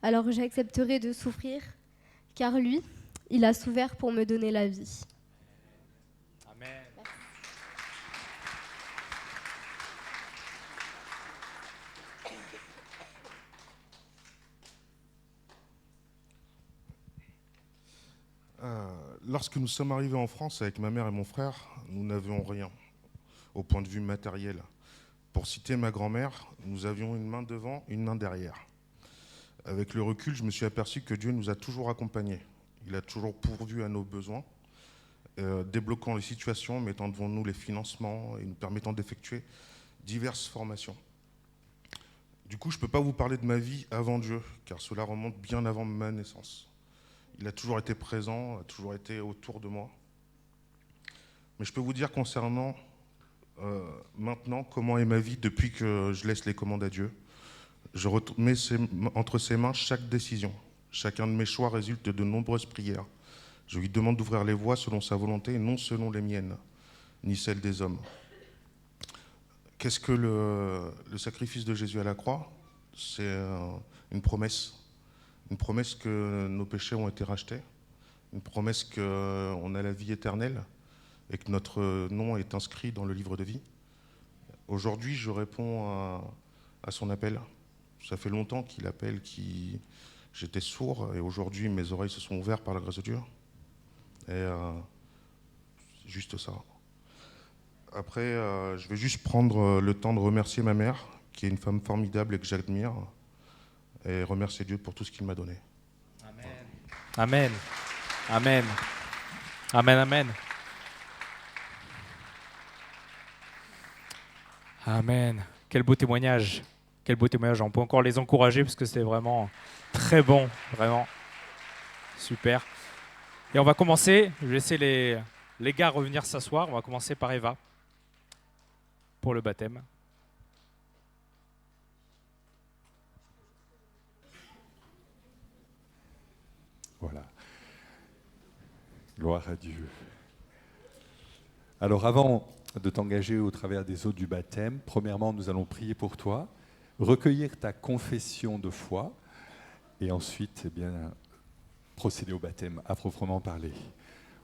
alors j'accepterai de souffrir, car lui, il a souffert pour me donner la vie. Amen. Lorsque nous sommes arrivés en France avec ma mère et mon frère, nous n'avions rien au point de vue matériel. Pour citer ma grand-mère, nous avions une main devant, une main derrière. Avec le recul, je me suis aperçu que Dieu nous a toujours accompagnés. Il a toujours pourvu à nos besoins, débloquant les situations, mettant devant nous les financements et nous permettant d'effectuer diverses formations. Du coup, je ne peux pas vous parler de ma vie avant Dieu, car cela remonte bien avant ma naissance. Il a toujours été présent, a toujours été autour de moi. Mais je peux vous dire concernant maintenant comment est ma vie depuis que je laisse les commandes à Dieu. Je mets entre ses mains chaque décision. Chacun de mes choix résulte de nombreuses prières. Je lui demande d'ouvrir les voies selon sa volonté et non selon les miennes, ni celles des hommes. Qu'est-ce que le sacrifice de Jésus à la croix ? C'est une promesse. Une promesse que nos péchés ont été rachetés. Une promesse qu'on a la vie éternelle et que notre nom est inscrit dans le livre de vie. Aujourd'hui, je réponds à son appel. Ça fait longtemps qu'il appelle, j'étais sourd et aujourd'hui mes oreilles se sont ouvertes par la grâce de Dieu. Et c'est juste ça. Après, je vais juste prendre le temps de remercier ma mère, qui est une femme formidable et que j'admire, et remercier Dieu pour tout ce qu'il m'a donné. Amen. Amen. Amen, amen. Amen. Quel beau témoignage. Quel beau témoignage. On peut encore les encourager parce que c'est vraiment très bon. Vraiment. Super. Et on va commencer. Je vais laisser les gars revenir s'asseoir. On va commencer par Eva pour le baptême. Voilà. Gloire à Dieu. Alors avant de t'engager au travers des eaux du baptême, premièrement, nous allons prier pour toi, recueillir ta confession de foi et ensuite procéder au baptême à proprement parler.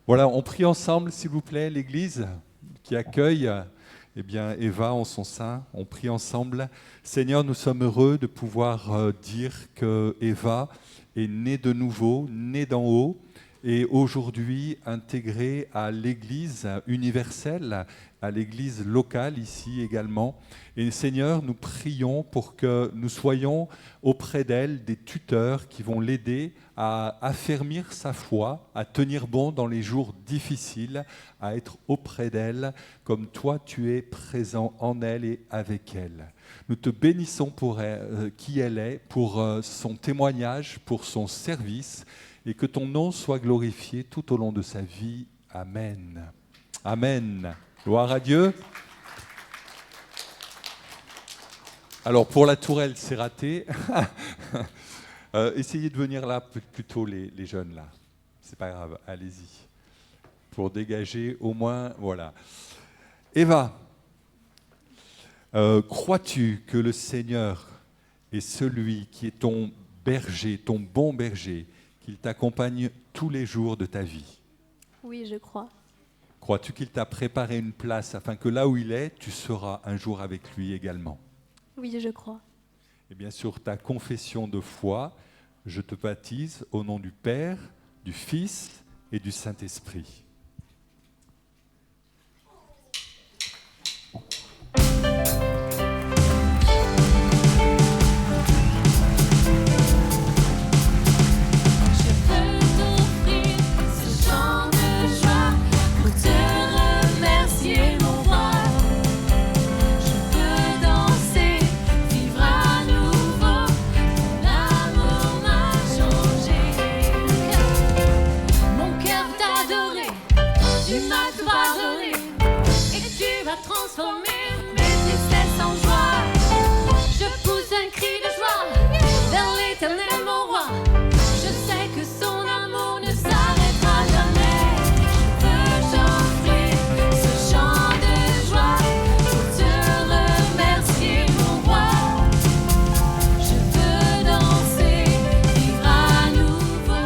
Voilà, on prie ensemble, s'il vous plaît, l'Église qui accueille Eva en son sein. On prie ensemble. Seigneur, nous sommes heureux de pouvoir dire que Eva est née de nouveau, née d'en haut, et aujourd'hui intégrée à l'Église universelle, à l'Église locale ici également. Et Seigneur, nous prions pour que nous soyons auprès d'elle des tuteurs qui vont l'aider à affermir sa foi, à tenir bon dans les jours difficiles, à être auprès d'elle comme toi tu es présent en elle et avec elle. Nous te bénissons pour qui elle est, pour son témoignage, pour son service, et que ton nom soit glorifié tout au long de sa vie. Amen. Amen. Gloire à Dieu. Alors pour la tourelle, c'est raté. Essayez de venir là, plutôt les jeunes là. C'est pas grave, allez-y. Pour dégager au moins, voilà. Eva, crois-tu que le Seigneur est celui qui est ton berger, ton bon berger, qu'il t'accompagne tous les jours de ta vie? Oui, je crois. Crois-tu qu'il t'a préparé une place afin que là où il est, tu seras un jour avec lui également? Oui, je crois. Et bien sûr, ta confession de foi, je te baptise au nom du Père, du Fils et du Saint-Esprit. Je veux t'offrir ce chant de joie pour te remercier. transformer mes tristesses en joie. Je pousse un cri de joie vers l'Éternel mon roi. Je sais que son amour ne s'arrêtera jamais. Je veux chanter ce chant de joie pour te remercier mon roi. Je veux danser, vivre à nouveau.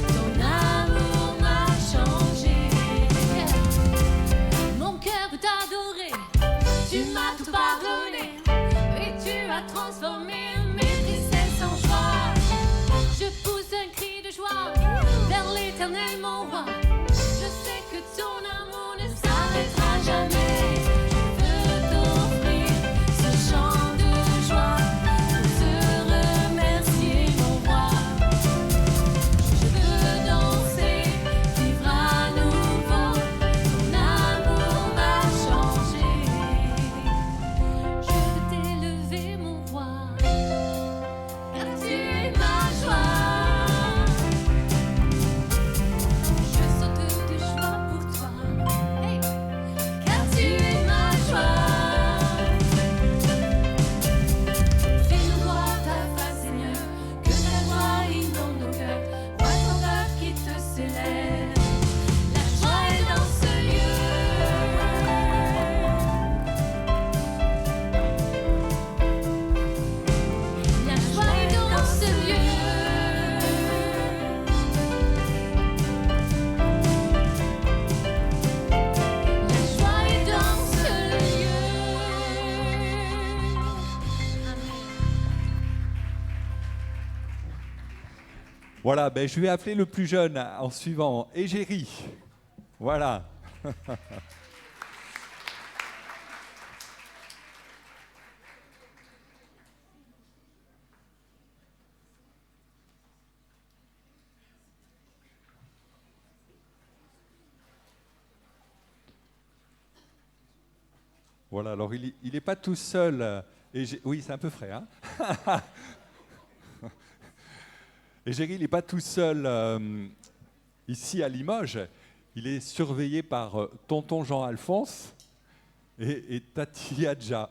Ton amour m'a changé. Mon cœur veut t'adorer. Tu m'as tout pardonné et tu as transformé mes tristesses en joie. Je pousse un cri de joie vers l'Éternel mon roi. Je sais que ton amour ne s'arrêtera jamais. Je veux t'offrir ce chant de joie pour te remercier mon roi. Je veux danser, vivre à nouveau. Ton amour m'a changé. Je veux t'élever mon roi, car tu es ma joie. Je saute de joie pour toi, hey, car tu es ma joie. Fais-nous voir ta face, Seigneur, que ta joie inonde nos cœurs. Vois ton peuple qui te célèbre. La joie est dans ce lieu. La joie est dans ce lieu. La joie est dans ce lieu. Amen. Voilà, ben, je vais appeler le plus jeune en suivant, Égérie. Voilà. Voilà, alors il n'est pas tout seul. Oui, c'est un peu frais, hein. Égérie, il n'est pas tout seul ici à Limoges. Il est surveillé par tonton Jean-Alphonse et Tati Adja.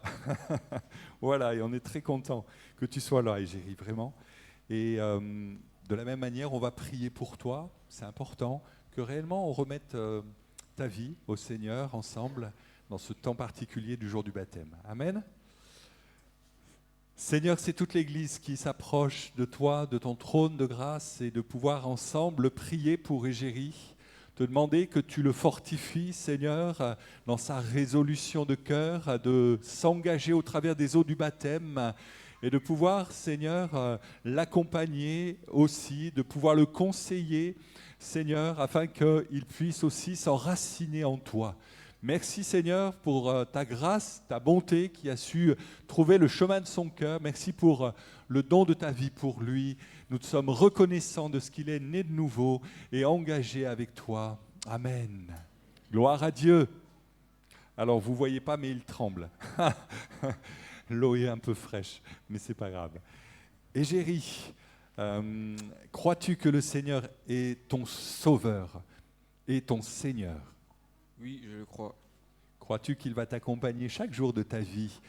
Voilà, et on est très content que tu sois là, Égérie, vraiment. Et de la même manière, on va prier pour toi. C'est important que réellement on remette ta vie au Seigneur ensemble dans ce temps particulier du jour du baptême. Amen. Seigneur, c'est toute l'Église qui s'approche de toi, de ton trône de grâce, et de pouvoir ensemble prier pour Égérie, te demander que tu le fortifies, Seigneur, dans sa résolution de cœur, de s'engager au travers des eaux du baptême, et de pouvoir, Seigneur, l'accompagner aussi, de pouvoir le conseiller, Seigneur, afin qu'il puisse aussi s'enraciner en toi. Merci Seigneur pour ta grâce, ta bonté qui a su trouver le chemin de son cœur. Merci pour le don de ta vie pour lui. Nous te sommes reconnaissants de ce qu'il est né de nouveau et engagé avec toi. Amen. Gloire à Dieu. Alors vous ne voyez pas mais il tremble. L'eau est un peu fraîche, mais c'est pas grave. Égérie, crois-tu que le Seigneur est ton sauveur et ton Seigneur ? Oui, je le crois. Crois-tu qu'il va t'accompagner chaque jour de ta vie,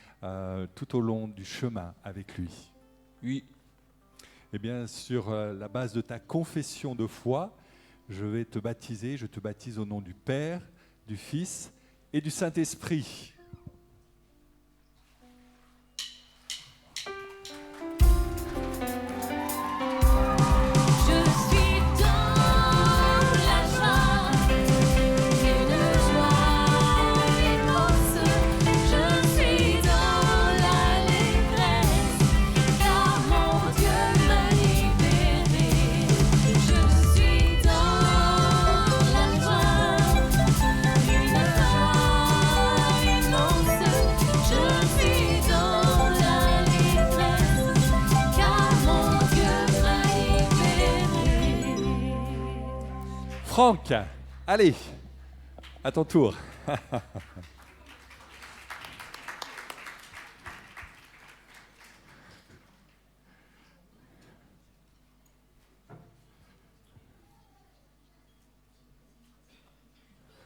tout au long du chemin avec lui? Oui. Eh bien, sur la base de ta confession de foi, je vais te baptiser. Je te baptise au nom du Père, du Fils et du Saint-Esprit. Franck, allez, à ton tour.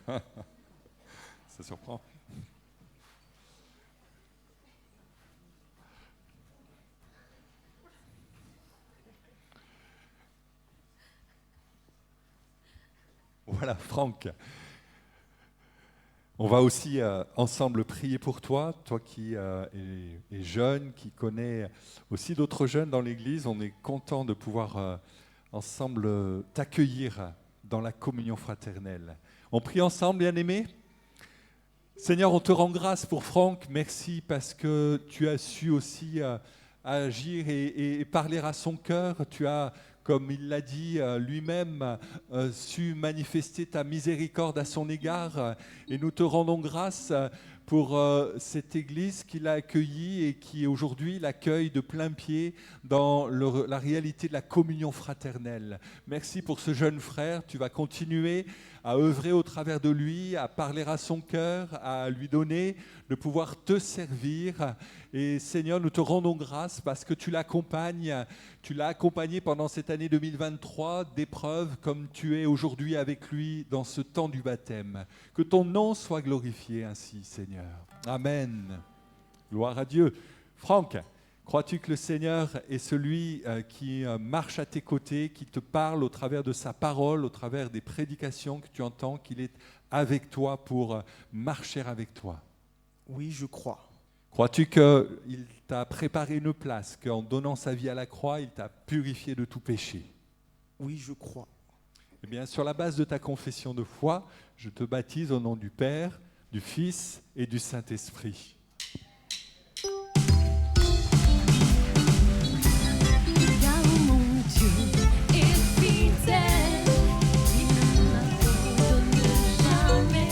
Ça surprend. Voilà, Franck. On va aussi ensemble prier pour toi, toi qui es jeune, qui connais aussi d'autres jeunes dans l'Église. On est content de pouvoir ensemble t'accueillir dans la communion fraternelle. On prie ensemble, bien-aimés. Seigneur, on te rend grâce pour Franck. Merci parce que tu as su aussi agir et parler à son cœur. Tu as, comme il l'a dit lui-même, su manifester ta miséricorde à son égard. Et nous te rendons grâce pour cette Église qu'il a accueillie et qui aujourd'hui l'accueille de plein pied dans la réalité de la communion fraternelle. Merci pour ce jeune frère. Tu vas continuer à œuvrer au travers de lui, à parler à son cœur, à lui donner de pouvoir te servir. Et Seigneur, nous te rendons grâce parce que tu l'accompagnes. Tu l'as accompagné pendant cette année 2023 d'épreuves comme tu es aujourd'hui avec lui dans ce temps du baptême. Que ton nom soit glorifié ainsi, Seigneur. Amen. Gloire à Dieu. Franck, crois-tu que le Seigneur est celui qui marche à tes côtés, qui te parle au travers de sa parole, au travers des prédications que tu entends, qu'il est avec toi pour marcher avec toi? Oui, je crois. Crois-tu qu'il t'a préparé une place, qu'en donnant sa vie à la croix, il t'a purifié de tout péché? Oui, je crois. Eh bien, sur la base de ta confession de foi, je te baptise au nom du Père, du Fils et du Saint-Esprit. Car mon Dieu est fidèle, il ne m'abandonne jamais.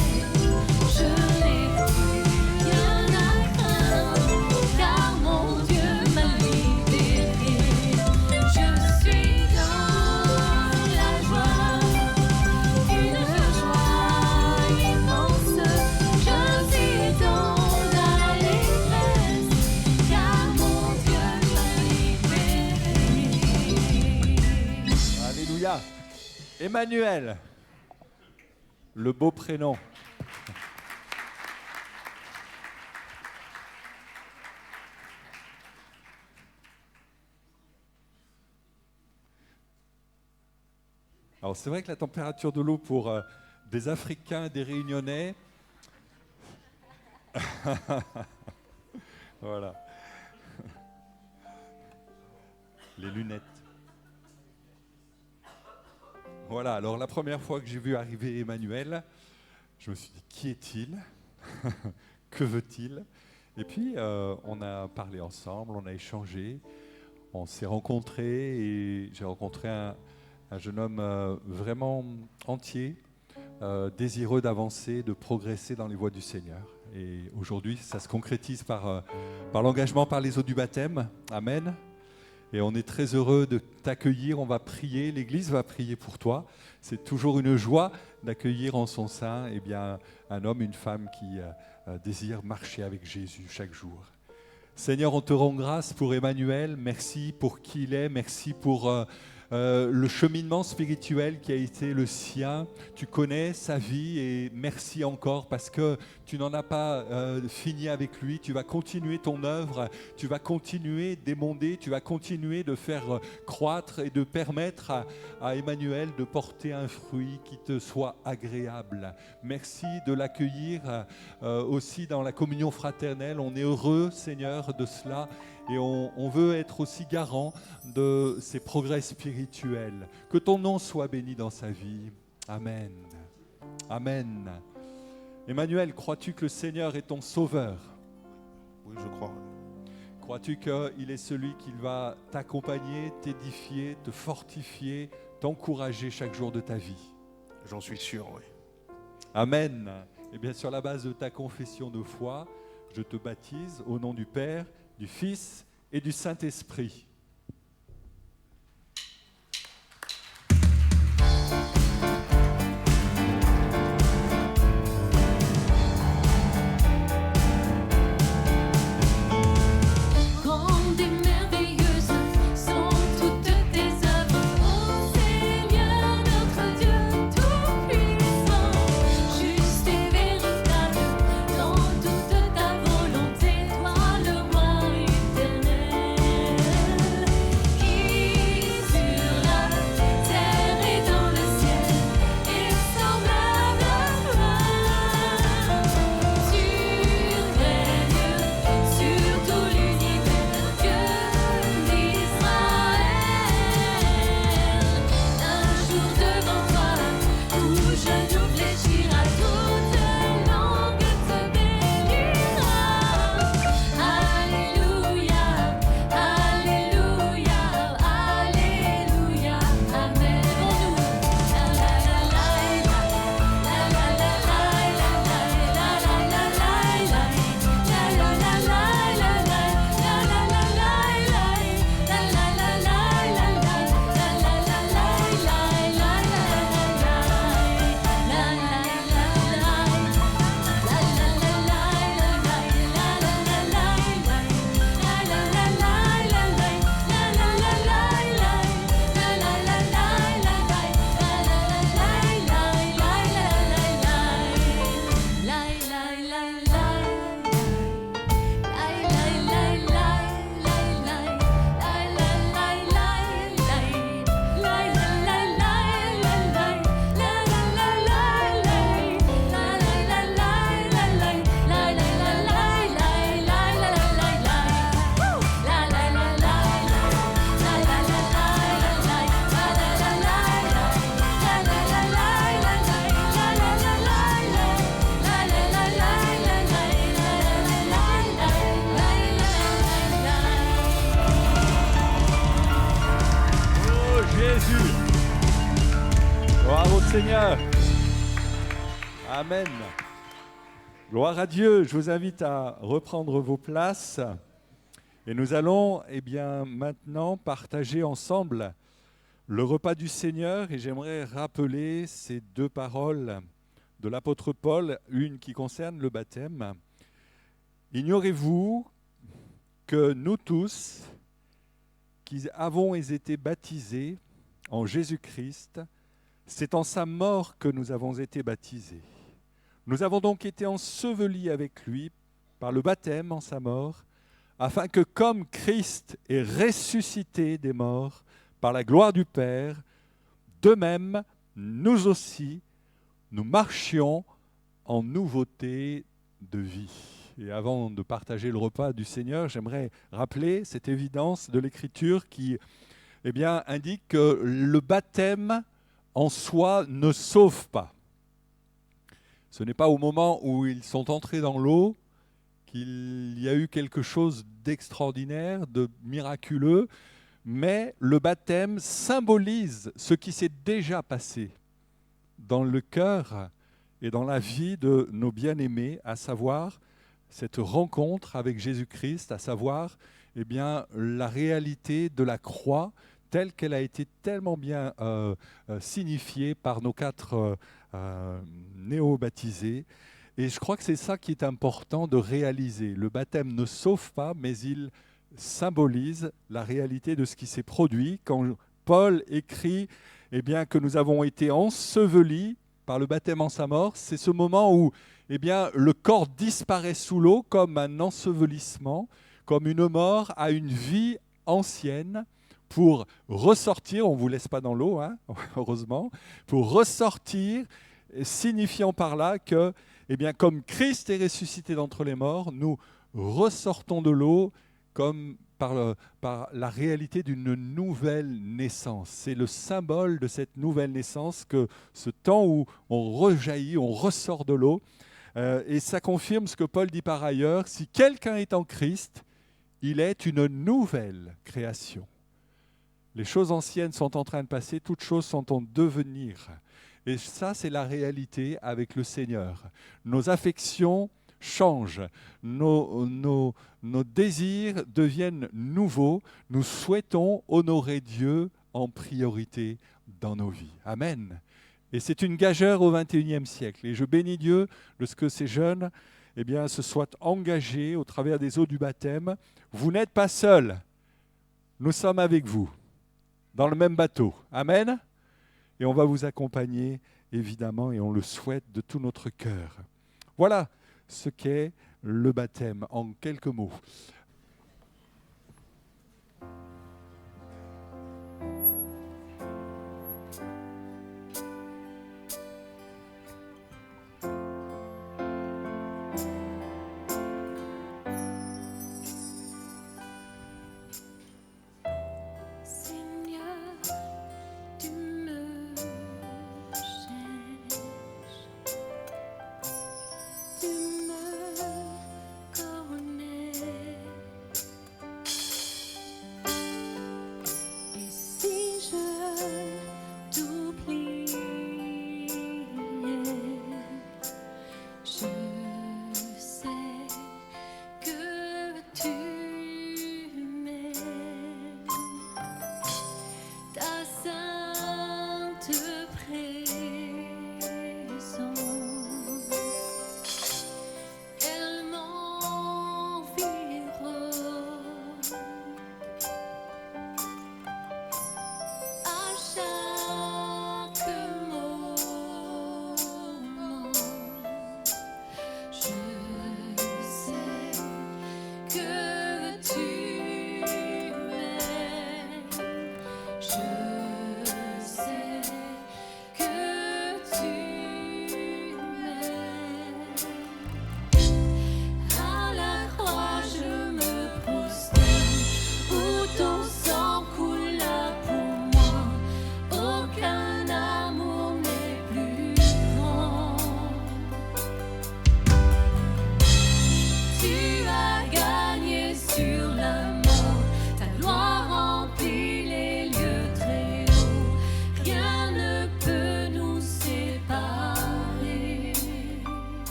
Je n'ai plus rien à craindre, car mon Dieu m'a libéré. Je suis dans la joie, une joie immense. Je suis dans l'allégresse, car mon Dieu m'a libéré. Alléluia. Emmanuel, le beau prénom. Alors c'est vrai que la température de l'eau pour des Africains et des Réunionnais, voilà. Les lunettes. Voilà, alors la première fois que j'ai vu arriver Emmanuel, je me suis dit, qui est-il? Que veut-il? Et puis, on a parlé ensemble, on a échangé, on s'est rencontrés et j'ai rencontré un jeune homme vraiment entier, désireux d'avancer, de progresser dans les voies du Seigneur. Et aujourd'hui, ça se concrétise par l'engagement par les eaux du baptême. Amen. Et on est très heureux de t'accueillir, on va prier, l'Église va prier pour toi. C'est toujours une joie d'accueillir en son sein un homme, une femme qui désire marcher avec Jésus chaque jour. Seigneur, on te rend grâce pour Emmanuel, merci pour qui il est, merci pour le cheminement spirituel qui a été le sien. Tu connais sa vie et merci encore parce que tu n'en as pas fini avec lui. Tu vas continuer ton œuvre, tu vas continuer d'émonder, tu vas continuer de faire croître et de permettre à Emmanuel de porter un fruit qui te soit agréable. Merci de l'accueillir aussi dans la communion fraternelle. On est heureux, Seigneur, de cela. Et on veut être aussi garant de ses progrès spirituels. Que ton nom soit béni dans sa vie. Amen. Amen. Emmanuel, crois-tu que le Seigneur est ton sauveur? Oui, je crois. Crois-tu qu'il est celui qui va t'accompagner, t'édifier, te fortifier, t'encourager chaque jour de ta vie? J'en suis sûr, oui. Amen. Et bien, sur la base de ta confession de foi, je te baptise au nom du Père, du Fils et du Saint-Esprit. Grandes et merveilleuses sont toutes tes œuvres, ô Seigneur notre Dieu tout-puissant. Juste et véritable dans toute ta volonté, toi le roi éternel. Seigneur. Amen. Gloire à Dieu. Je vous invite à reprendre vos places. Et nous allons maintenant partager ensemble le repas du Seigneur. Et j'aimerais rappeler ces deux paroles de l'apôtre Paul, une qui concerne le baptême. Ignorez-vous que nous tous, qui avons été baptisés en Jésus-Christ, c'est en sa mort que nous avons été baptisés. Nous avons donc été ensevelis avec lui par le baptême en sa mort, afin que comme Christ est ressuscité des morts par la gloire du Père, de même, nous aussi, nous marchions en nouveauté de vie. Et avant de partager le repas du Seigneur, j'aimerais rappeler cette évidence de l'Écriture qui indique que le baptême en soi ne sauve pas. Ce n'est pas au moment où ils sont entrés dans l'eau qu'il y a eu quelque chose d'extraordinaire, de miraculeux, mais le baptême symbolise ce qui s'est déjà passé dans le cœur et dans la vie de nos bien-aimés, à savoir cette rencontre avec Jésus-Christ, à savoir la réalité de la croix telle qu'elle a été tellement bien signifiée par nos 4 néo-baptisés. Et je crois que c'est ça qui est important de réaliser. Le baptême ne sauve pas, mais il symbolise la réalité de ce qui s'est produit. Quand Paul écrit que nous avons été ensevelis par le baptême en sa mort, c'est ce moment où le corps disparaît sous l'eau comme un ensevelissement, comme une mort à une vie ancienne, pour ressortir, on ne vous laisse pas dans l'eau, hein, heureusement, pour ressortir, signifiant par là que, comme Christ est ressuscité d'entre les morts, nous ressortons de l'eau comme par la réalité d'une nouvelle naissance. C'est le symbole de cette nouvelle naissance que ce temps où on rejaillit, on ressort de l'eau. Et ça confirme ce que Paul dit par ailleurs, si quelqu'un est en Christ, il est une nouvelle création. Les choses anciennes sont en train de passer, toutes choses sont en devenir. Et ça, c'est la réalité avec le Seigneur. Nos affections changent, nos désirs deviennent nouveaux. Nous souhaitons honorer Dieu en priorité dans nos vies. Amen. Et c'est une gageure au XXIe siècle. Et je bénis Dieu de ce que ces jeunes se soient engagés au travers des eaux du baptême. Vous n'êtes pas seuls. Nous sommes avec vous, dans le même bateau. Amen. Et on va vous accompagner, évidemment, et on le souhaite de tout notre cœur. Voilà ce qu'est le baptême, en quelques mots. Tu me connais.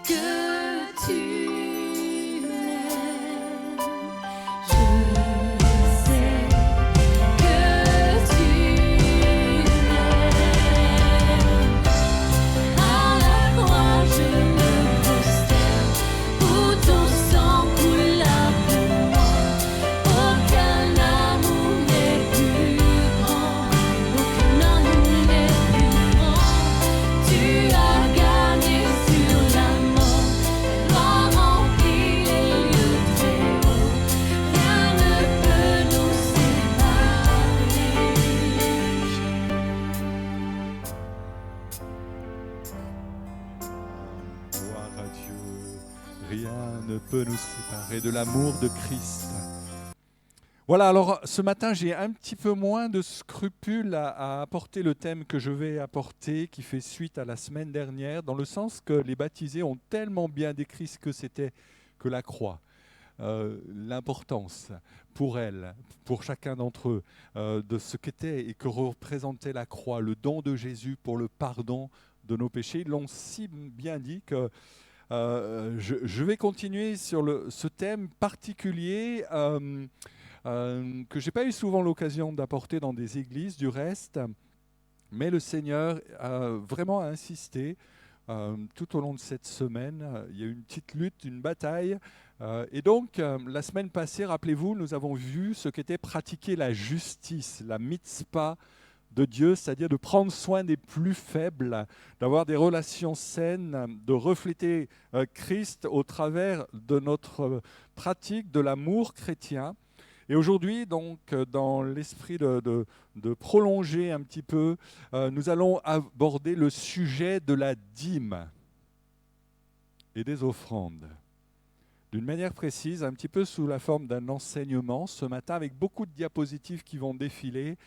que tu m'aimes. Je sais que tu m'aimes. À la croix je me prosterne, où ton sang coula pour moi. Aucun amour n'est plus grand, aucun amour n'est plus grand. Tu as gagné sur la mort, la gloire remplit les lieux très hauts. Rien ne peut nous séparer. Gloire à Dieu. Rien ne peut nous séparer de l'amour de Christ. Voilà, alors ce matin, j'ai un petit peu moins de scrupules à apporter le thème que je vais apporter, qui fait suite à la semaine dernière, dans le sens que les baptisés ont tellement bien décrit ce que c'était que la croix. L'importance pour elle, pour chacun d'entre eux, de ce qu'était et que représentait la croix, le don de Jésus pour le pardon de nos péchés. Ils l'ont si bien dit que je vais continuer sur ce thème particulier que je n'ai pas eu souvent l'occasion d'apporter dans des églises du reste, mais le Seigneur a vraiment insisté tout au long de cette semaine. Il y a eu une petite lutte, une bataille. Et donc, la semaine passée, rappelez-vous, nous avons vu ce qu'était pratiquer la justice, la mitzvah de Dieu, c'est-à-dire de prendre soin des plus faibles, d'avoir des relations saines, de refléter Christ au travers de notre pratique de l'amour chrétien. Et aujourd'hui, donc, dans l'esprit de prolonger un petit peu, nous allons aborder le sujet de la dîme et des offrandes. D'une manière précise, un petit peu sous la forme d'un enseignement ce matin, avec beaucoup de diapositives qui vont défiler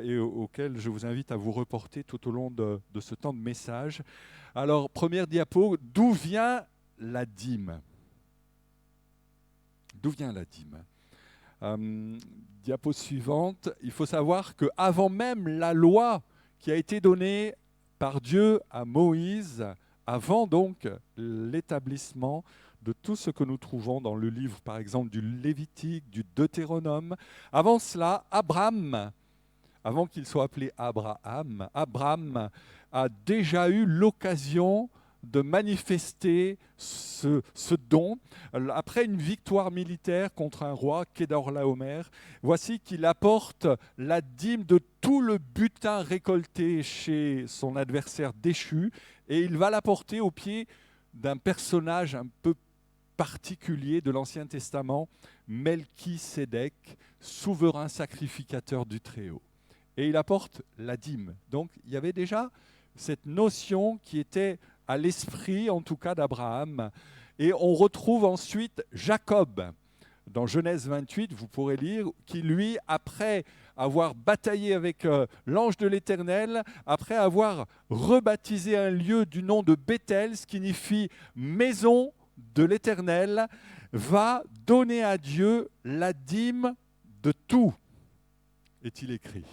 et auxquelles je vous invite à vous reporter tout au long de ce temps de message. Alors, première diapo, d'où vient la dîme ? D'où vient la dîme ? Diapo suivante, il faut savoir qu'avant même la loi qui a été donnée par Dieu à Moïse, avant donc l'établissement de tout ce que nous trouvons dans le livre, par exemple, du Lévitique, du Deutéronome, avant cela, Abraham, avant qu'il soit appelé Abraham, Abraham a déjà eu l'occasion de manifester ce don. Après une victoire militaire contre un roi, Kedorlaomer, voici qu'il apporte la dîme de tout le butin récolté chez son adversaire déchu, et il va l'apporter au pied d'un personnage un peu particulier de l'Ancien Testament, Melchisédek, souverain sacrificateur du Très-Haut. Et il apporte la dîme. Donc il y avait déjà cette notion qui était à l'esprit, en tout cas, d'Abraham. Et on retrouve ensuite Jacob, dans Genèse 28, vous pourrez lire, qui lui, après avoir bataillé avec l'ange de l'Éternel, après avoir rebaptisé un lieu du nom de Bethel, ce qui signifie maison de l'Éternel, va donner à Dieu la dîme de tout, est-il écrit.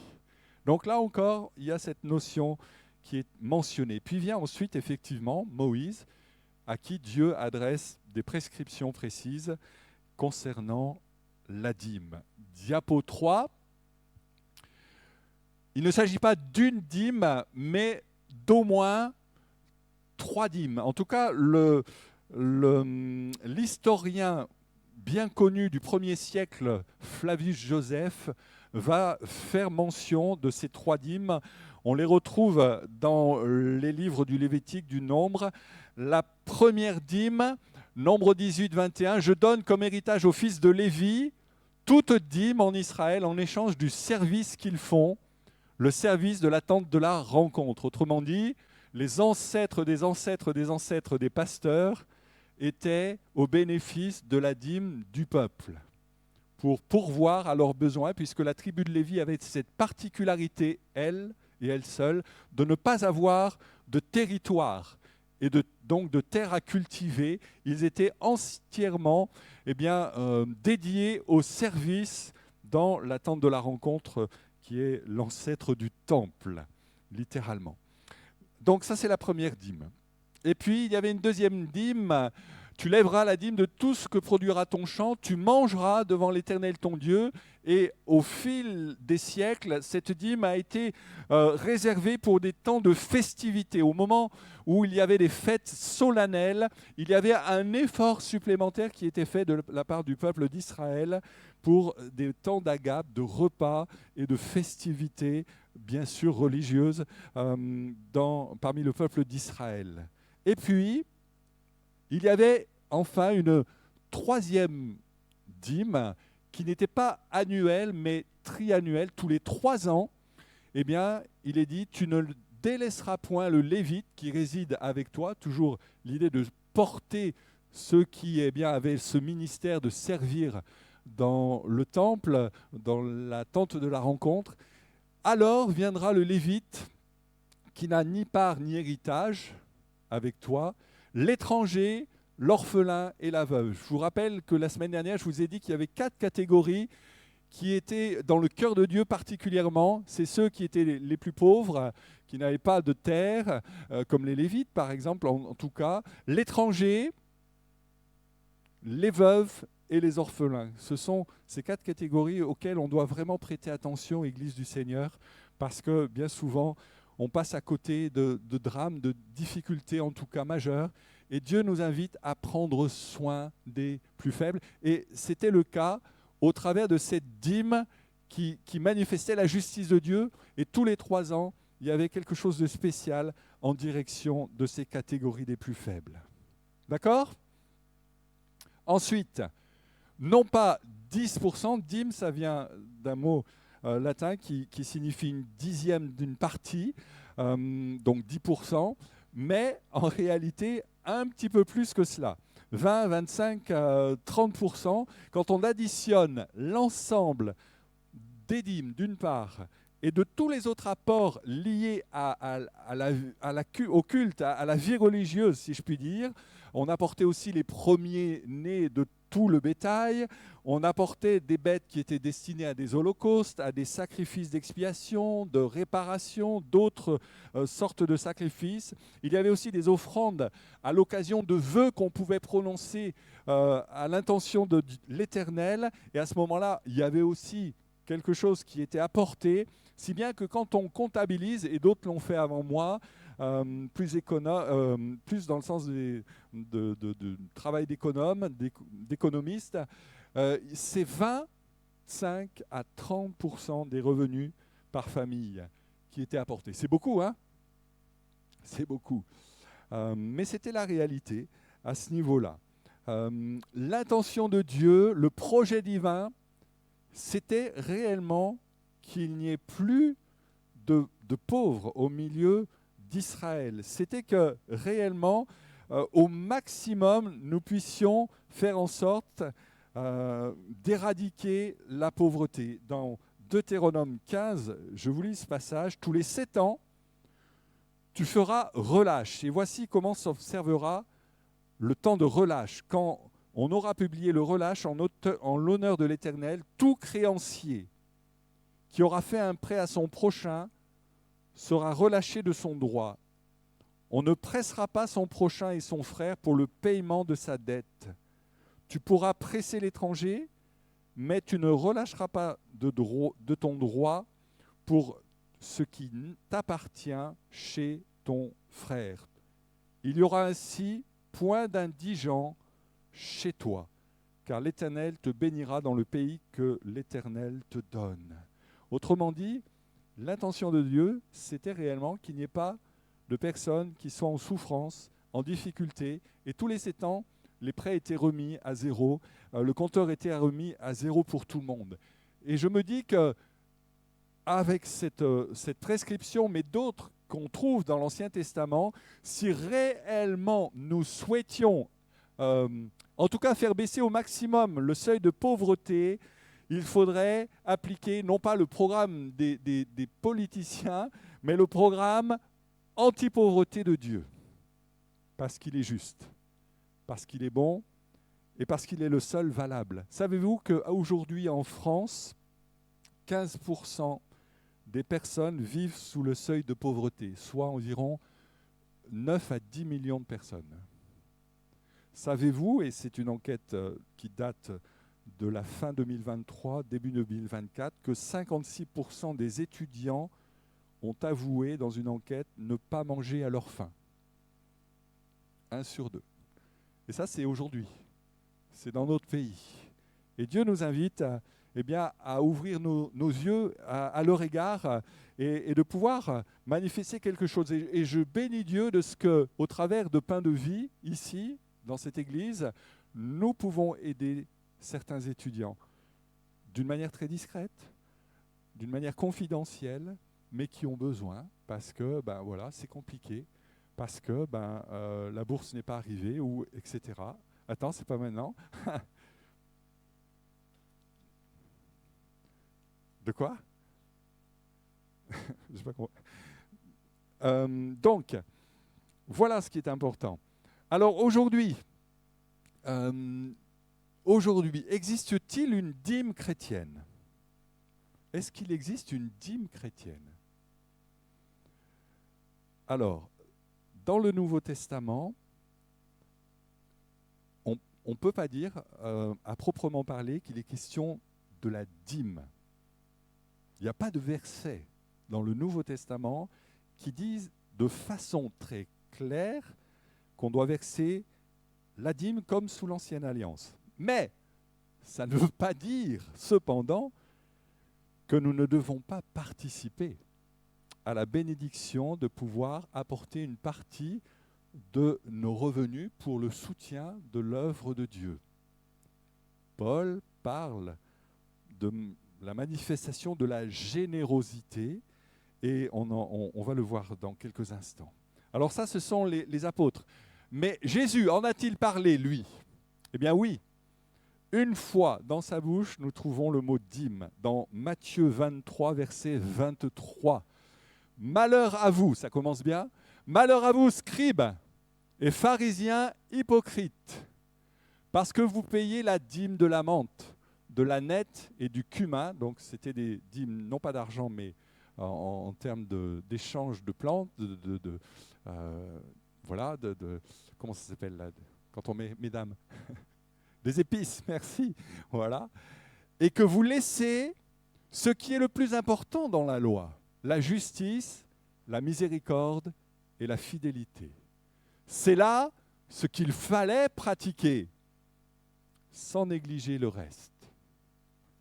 Donc là encore, il y a cette notion qui est mentionné. Puis vient ensuite effectivement Moïse, à qui Dieu adresse des prescriptions précises concernant la dîme. Diapo 3, il ne s'agit pas d'une dîme, mais d'au moins 3 dîmes. En tout cas, l'historien bien connu du 1er siècle, Flavius Joseph, va faire mention de ces 3 dîmes. On les retrouve dans les livres du Lévitique, du Nombre. La première dîme, Nombre 18, 21, « Je donne comme héritage aux fils de Lévi toute dîme en Israël en échange du service qu'ils font, le service de la tente de la rencontre. » Autrement dit, les ancêtres des ancêtres des ancêtres des pasteurs étaient au bénéfice de la dîme du peuple, pour pourvoir à leurs besoins, puisque la tribu de Lévi avait cette particularité, elle et elle seule, de ne pas avoir de territoire et donc de terre à cultiver. Ils étaient entièrement dédiés au service dans la tente de la rencontre, qui est l'ancêtre du temple, littéralement. Donc ça, c'est la première dîme. Et puis, il y avait une deuxième dîme. Tu lèveras la dîme de tout ce que produira ton champ, tu mangeras devant l'Éternel ton Dieu. Et au fil des siècles, cette dîme a été réservée pour des temps de festivité. Au moment où il y avait des fêtes solennelles, il y avait un effort supplémentaire qui était fait de la part du peuple d'Israël pour des temps d'agape, de repas et de festivités, bien sûr religieuses, parmi le peuple d'Israël. Et puis, il y avait enfin une troisième dîme qui n'était pas annuelle, mais triannuelle, tous les 3 ans. Eh bien, il est dit, tu ne délaisseras point le Lévite qui réside avec toi, toujours l'idée de porter ceux qui avaient ce ministère de servir dans le temple, dans la tente de la rencontre. Alors viendra le Lévite qui n'a ni part ni héritage avec toi, l'étranger, l'orphelin et la veuve. Je vous rappelle que la semaine dernière, je vous ai dit qu'il y avait 4 catégories qui étaient dans le cœur de Dieu particulièrement. C'est ceux qui étaient les plus pauvres, qui n'avaient pas de terre, comme les Lévites par exemple, en tout cas. L'étranger, les veuves et les orphelins. Ce sont ces 4 catégories auxquelles on doit vraiment prêter attention, Église du Seigneur, parce que bien souvent, on passe à côté de drames, de difficultés en tout cas majeures. Et Dieu nous invite à prendre soin des plus faibles. Et c'était le cas au travers de cette dîme qui manifestait la justice de Dieu. Et tous les 3 ans, il y avait quelque chose de spécial en direction de ces catégories des plus faibles. D'accord ? Ensuite, non pas 10%, dîme, ça vient d'un mot latin qui signifie une dixième d'une partie, donc 10%, mais en réalité un petit peu plus que cela. 20, 25, 30%. Quand on additionne l'ensemble des dîmes d'une part et de tous les autres apports liés au culte, à la vie religieuse, si je puis dire, on apportait aussi les premiers-nés de tout le bétail, on apportait des bêtes qui étaient destinées à des holocaustes, à des sacrifices d'expiation, de réparation, d'autres sortes de sacrifices. Il y avait aussi des offrandes à l'occasion de vœux qu'on pouvait prononcer à l'intention de l'Éternel. Et à ce moment-là, il y avait aussi quelque chose qui était apporté, si bien que quand on comptabilise, et d'autres l'ont fait avant moi, plus dans le sens de travail d'économiste, c'est 25 à 30% des revenus par famille qui étaient apportés. C'est beaucoup, hein ? C'est beaucoup. Mais c'était la réalité à ce niveau-là. L'intention de Dieu, le projet divin, c'était réellement qu'il n'y ait plus de pauvres au milieu d'Israël. C'était que réellement, au maximum, nous puissions faire en sorte d'éradiquer la pauvreté. Dans Deutéronome 15, je vous lis ce passage, « Tous les 7 ans, tu feras relâche. Et voici comment s'observera le temps de relâche. Quand on aura publié le relâche en l'honneur de l'Éternel, tout créancier qui aura fait un prêt à son prochain sera relâché de son droit. On ne pressera pas son prochain et son frère pour le paiement de sa dette. Tu pourras presser l'étranger, mais tu ne relâcheras pas de ton droit pour ce qui t'appartient chez ton frère. Il y aura ainsi point d'indigent chez toi, car l'Éternel te bénira dans le pays que l'Éternel te donne. » Autrement dit, l'intention de Dieu, c'était réellement qu'il n'y ait pas de personnes qui soient en souffrance, en difficulté, et tous les 7 ans, les prêts étaient remis à 0, le compteur était remis à 0 pour tout le monde. Et je me dis que avec cette prescription, mais d'autres qu'on trouve dans l'Ancien Testament, si réellement nous souhaitions, en tout cas faire baisser au maximum le seuil de pauvreté, il faudrait appliquer non pas le programme des politiciens, mais le programme anti-pauvreté de Dieu. Parce qu'il est juste, parce qu'il est bon et parce qu'il est le seul valable. Savez-vous qu'aujourd'hui en France, 15% des personnes vivent sous le seuil de pauvreté, soit environ 9 à 10 millions de personnes. Savez-vous, et c'est une enquête qui date de la fin 2023, début 2024, que 56% des étudiants ont avoué dans une enquête ne pas manger à leur faim. 1 sur 2. Et ça, c'est aujourd'hui. C'est dans notre pays. Et Dieu nous invite à ouvrir nos yeux à leur égard et de pouvoir manifester quelque chose. Et je bénis Dieu de ce que, au travers de Pain de Vie, ici, dans cette église, nous pouvons aider certains étudiants d'une manière très discrète, d'une manière confidentielle, mais qui ont besoin parce que voilà, c'est compliqué, parce que la bourse n'est pas arrivée, ou etc. Attends, c'est pas maintenant. De quoi? Je sais pas comment. Donc, voilà ce qui est important. Alors aujourd'hui, existe-t-il une dîme chrétienne? Est-ce qu'il existe une dîme chrétienne? Alors, dans le Nouveau Testament, on ne peut pas dire, à proprement parler, qu'il est question de la dîme. Il n'y a pas de verset dans le Nouveau Testament qui dise de façon très claire qu'on doit verser la dîme comme sous l'Ancienne Alliance. Mais ça ne veut pas dire, cependant, que nous ne devons pas participer à la bénédiction de pouvoir apporter une partie de nos revenus pour le soutien de l'œuvre de Dieu. Paul parle de la manifestation de la générosité et on va le voir dans quelques instants. Alors ça, ce sont les apôtres. Mais Jésus, en a-t-il parlé, lui? Eh bien oui. Une fois dans sa bouche, nous trouvons le mot dîme dans Matthieu 23, verset 23. Malheur à vous, ça commence bien. Malheur à vous, scribes et pharisiens hypocrites, parce que vous payez la dîme de la menthe, de la nette et du cumin. Donc c'était des dîmes, non pas d'argent, mais en termes d'échange de plantes, voilà, comment ça s'appelle là, quand on met, mesdames, des épices, merci, voilà, et que vous laissez ce qui est le plus important dans la loi, la justice, la miséricorde et la fidélité. C'est là ce qu'il fallait pratiquer, sans négliger le reste.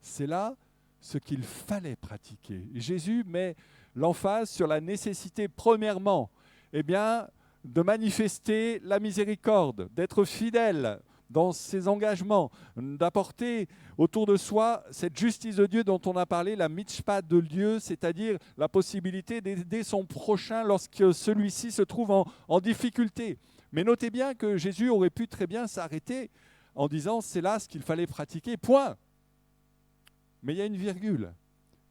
C'est là ce qu'il fallait pratiquer. Et Jésus met l'emphase sur la nécessité, premièrement, de manifester la miséricorde, d'être fidèle dans ses engagements, d'apporter autour de soi cette justice de Dieu dont on a parlé, la mitzvah de Dieu, c'est-à-dire la possibilité d'aider son prochain lorsque celui-ci se trouve en difficulté. Mais notez bien que Jésus aurait pu très bien s'arrêter en disant c'est là ce qu'il fallait pratiquer, point. Mais il y a une virgule.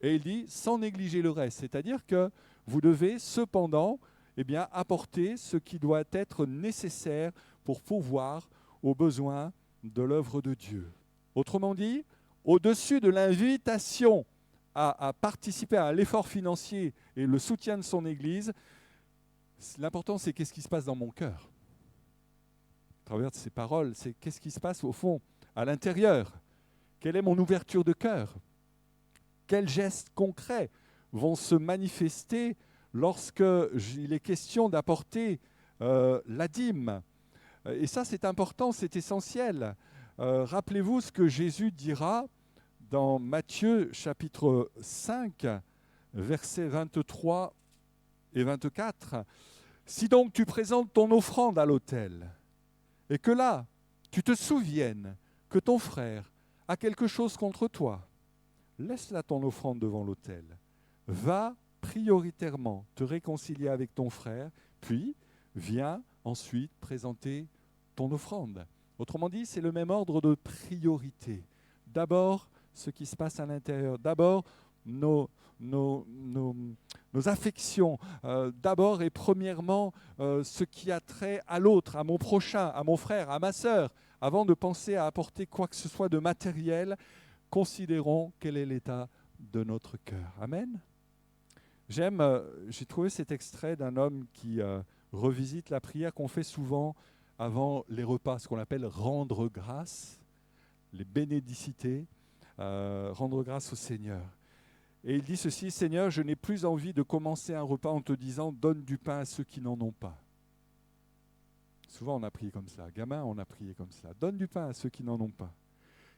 Et il dit sans négliger le reste, c'est-à-dire que vous devez cependant apporter ce qui doit être nécessaire pour pourvoir aux besoins de l'œuvre de Dieu. Autrement dit, au-dessus de l'invitation à participer à l'effort financier et le soutien de son Église, l'important c'est qu'est-ce qui se passe dans mon cœur. À travers ces paroles, c'est qu'est-ce qui se passe au fond, à l'intérieur. Quelle est mon ouverture de cœur? Quels gestes concrets vont se manifester lorsqu'il est question d'apporter la dîme? Et ça, c'est important, c'est essentiel. Rappelez-vous ce que Jésus dira dans Matthieu chapitre 5, versets 23 et 24. « Si donc tu présentes ton offrande à l'autel, et que là, tu te souviennes que ton frère a quelque chose contre toi, laisse là ton offrande devant l'autel. Va prioritairement te réconcilier avec ton frère, puis viens ensuite présenter ton offrande. » Autrement dit, c'est le même ordre de priorité. D'abord, ce qui se passe à l'intérieur. D'abord, nos affections. D'abord et premièrement, ce qui a trait à l'autre, à mon prochain, à mon frère, à ma sœur. Avant de penser à apporter quoi que ce soit de matériel, considérons quel est l'état de notre cœur. Amen. J'ai trouvé cet extrait d'un homme qui revisite la prière qu'on fait souvent avant les repas, ce qu'on appelle rendre grâce, les bénédicités, rendre grâce au Seigneur. Et il dit ceci: Seigneur, je n'ai plus envie de commencer un repas en te disant donne du pain à ceux qui n'en ont pas. Souvent on a prié comme ça, gamin on a prié comme ça, donne du pain à ceux qui n'en ont pas.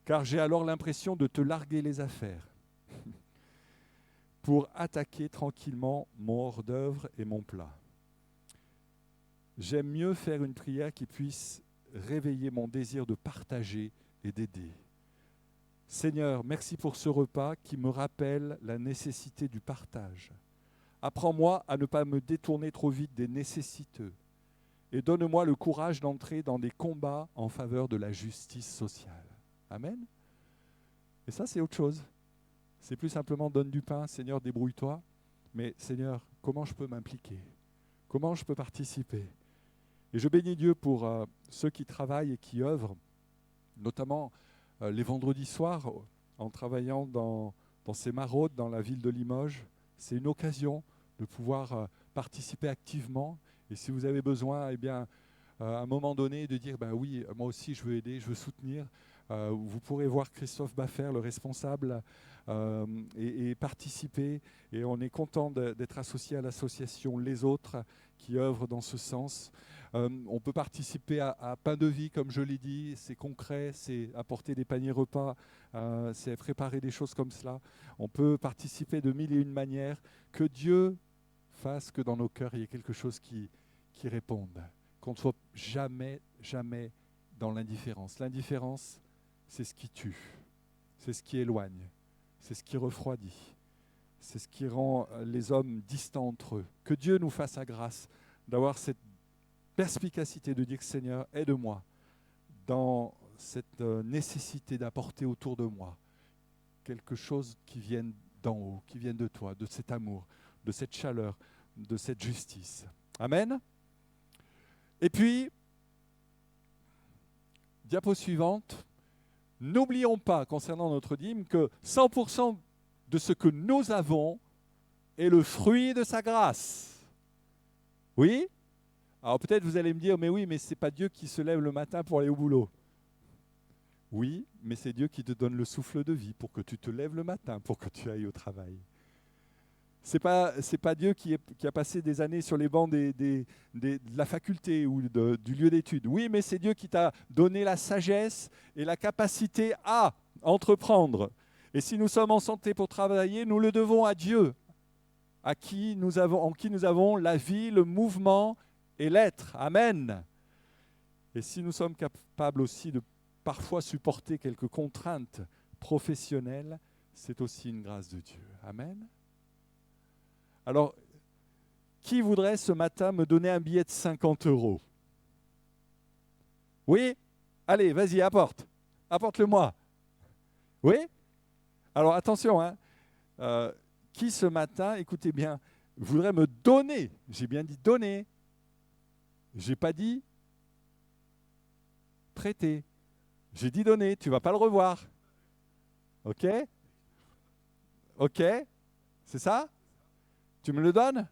Car j'ai alors l'impression de te larguer les affaires pour attaquer tranquillement mon hors-d'œuvre et mon plat. J'aime mieux faire une prière qui puisse réveiller mon désir de partager et d'aider. Seigneur, merci pour ce repas qui me rappelle la nécessité du partage. Apprends-moi à ne pas me détourner trop vite des nécessiteux et donne-moi le courage d'entrer dans des combats en faveur de la justice sociale. Amen. Et ça, c'est autre chose. C'est plus simplement donne du pain, Seigneur, débrouille-toi. Mais Seigneur, comment je peux m'impliquer? Comment je peux participer? Et je bénis Dieu pour ceux qui travaillent et qui œuvrent, notamment les vendredis soirs, en travaillant dans ces maraudes dans la ville de Limoges. C'est une occasion de pouvoir participer activement. Et si vous avez besoin, eh bien, à un moment donné, de dire ben oui, moi aussi je veux aider, je veux soutenir. Vous pourrez voir Christophe Baffer, le responsable, et participer. Et on est content d'être associé à l'association Les Autres qui œuvre dans ce sens. On peut participer à Pain de Vie, comme je l'ai dit. C'est concret, c'est apporter des paniers repas, c'est préparer des choses comme cela. On peut participer de mille et une manières. Que Dieu fasse que dans nos cœurs, il y ait quelque chose qui réponde. Qu'on ne soit jamais dans l'indifférence. L'indifférence, c'est ce qui tue, c'est ce qui éloigne, c'est ce qui refroidit, c'est ce qui rend les hommes distants entre eux. Que Dieu nous fasse la grâce d'avoir cette perspicacité de dire Seigneur, aide-moi dans cette nécessité d'apporter autour de moi quelque chose qui vienne d'en haut, qui vienne de toi, de cet amour, de cette chaleur, de cette justice. Amen. Et puis, diapo suivante, n'oublions pas, concernant notre dîme, que 100% de ce que nous avons est le fruit de sa grâce. Oui? Alors peut-être vous allez me dire, mais oui, mais ce n'est pas Dieu qui se lève le matin pour aller au boulot. Oui, mais c'est Dieu qui te donne le souffle de vie pour que tu te lèves le matin, pour que tu ailles au travail. C'est pas Dieu qui a passé des années sur les bancs de la faculté ou du lieu d'études. Oui, mais c'est Dieu qui t'a donné la sagesse et la capacité à entreprendre. Et si nous sommes en santé pour travailler, nous le devons à Dieu, en qui nous avons la vie, le mouvement et l'être. Amen. Et si nous sommes capables aussi de parfois supporter quelques contraintes professionnelles, c'est aussi une grâce de Dieu. Amen. Alors, qui voudrait ce matin me donner un billet de 50 €? Oui? Allez, vas-y, apporte. Apporte-le-moi. Oui? Alors, attention, hein. Qui ce matin, écoutez bien, voudrait me donner? J'ai bien dit donner. J'ai pas dit prêter. J'ai dit donner, tu vas pas le revoir. Ok? Ok? C'est ça? Tu me le donnes?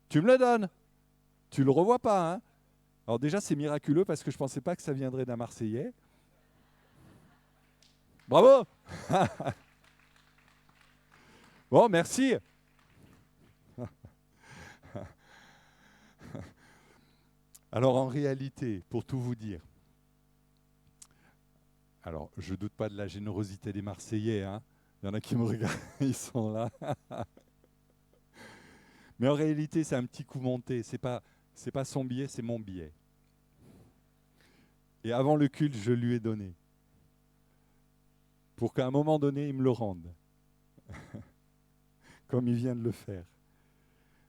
Tu me le donnes. Tu le revois pas, hein? Alors déjà, c'est miraculeux parce que je ne pensais pas que ça viendrait d'un Marseillais. Bravo. Bon, merci. Alors en réalité, pour tout vous dire, alors je ne doute pas de la générosité des Marseillais, hein. Il y en a qui me regardent, ils sont là. Mais en réalité, c'est un petit coup monté. C'est pas son billet, c'est mon billet. Et avant le culte, je lui ai donné. Pour qu'à un moment donné, il me le rende. Comme il vient de le faire.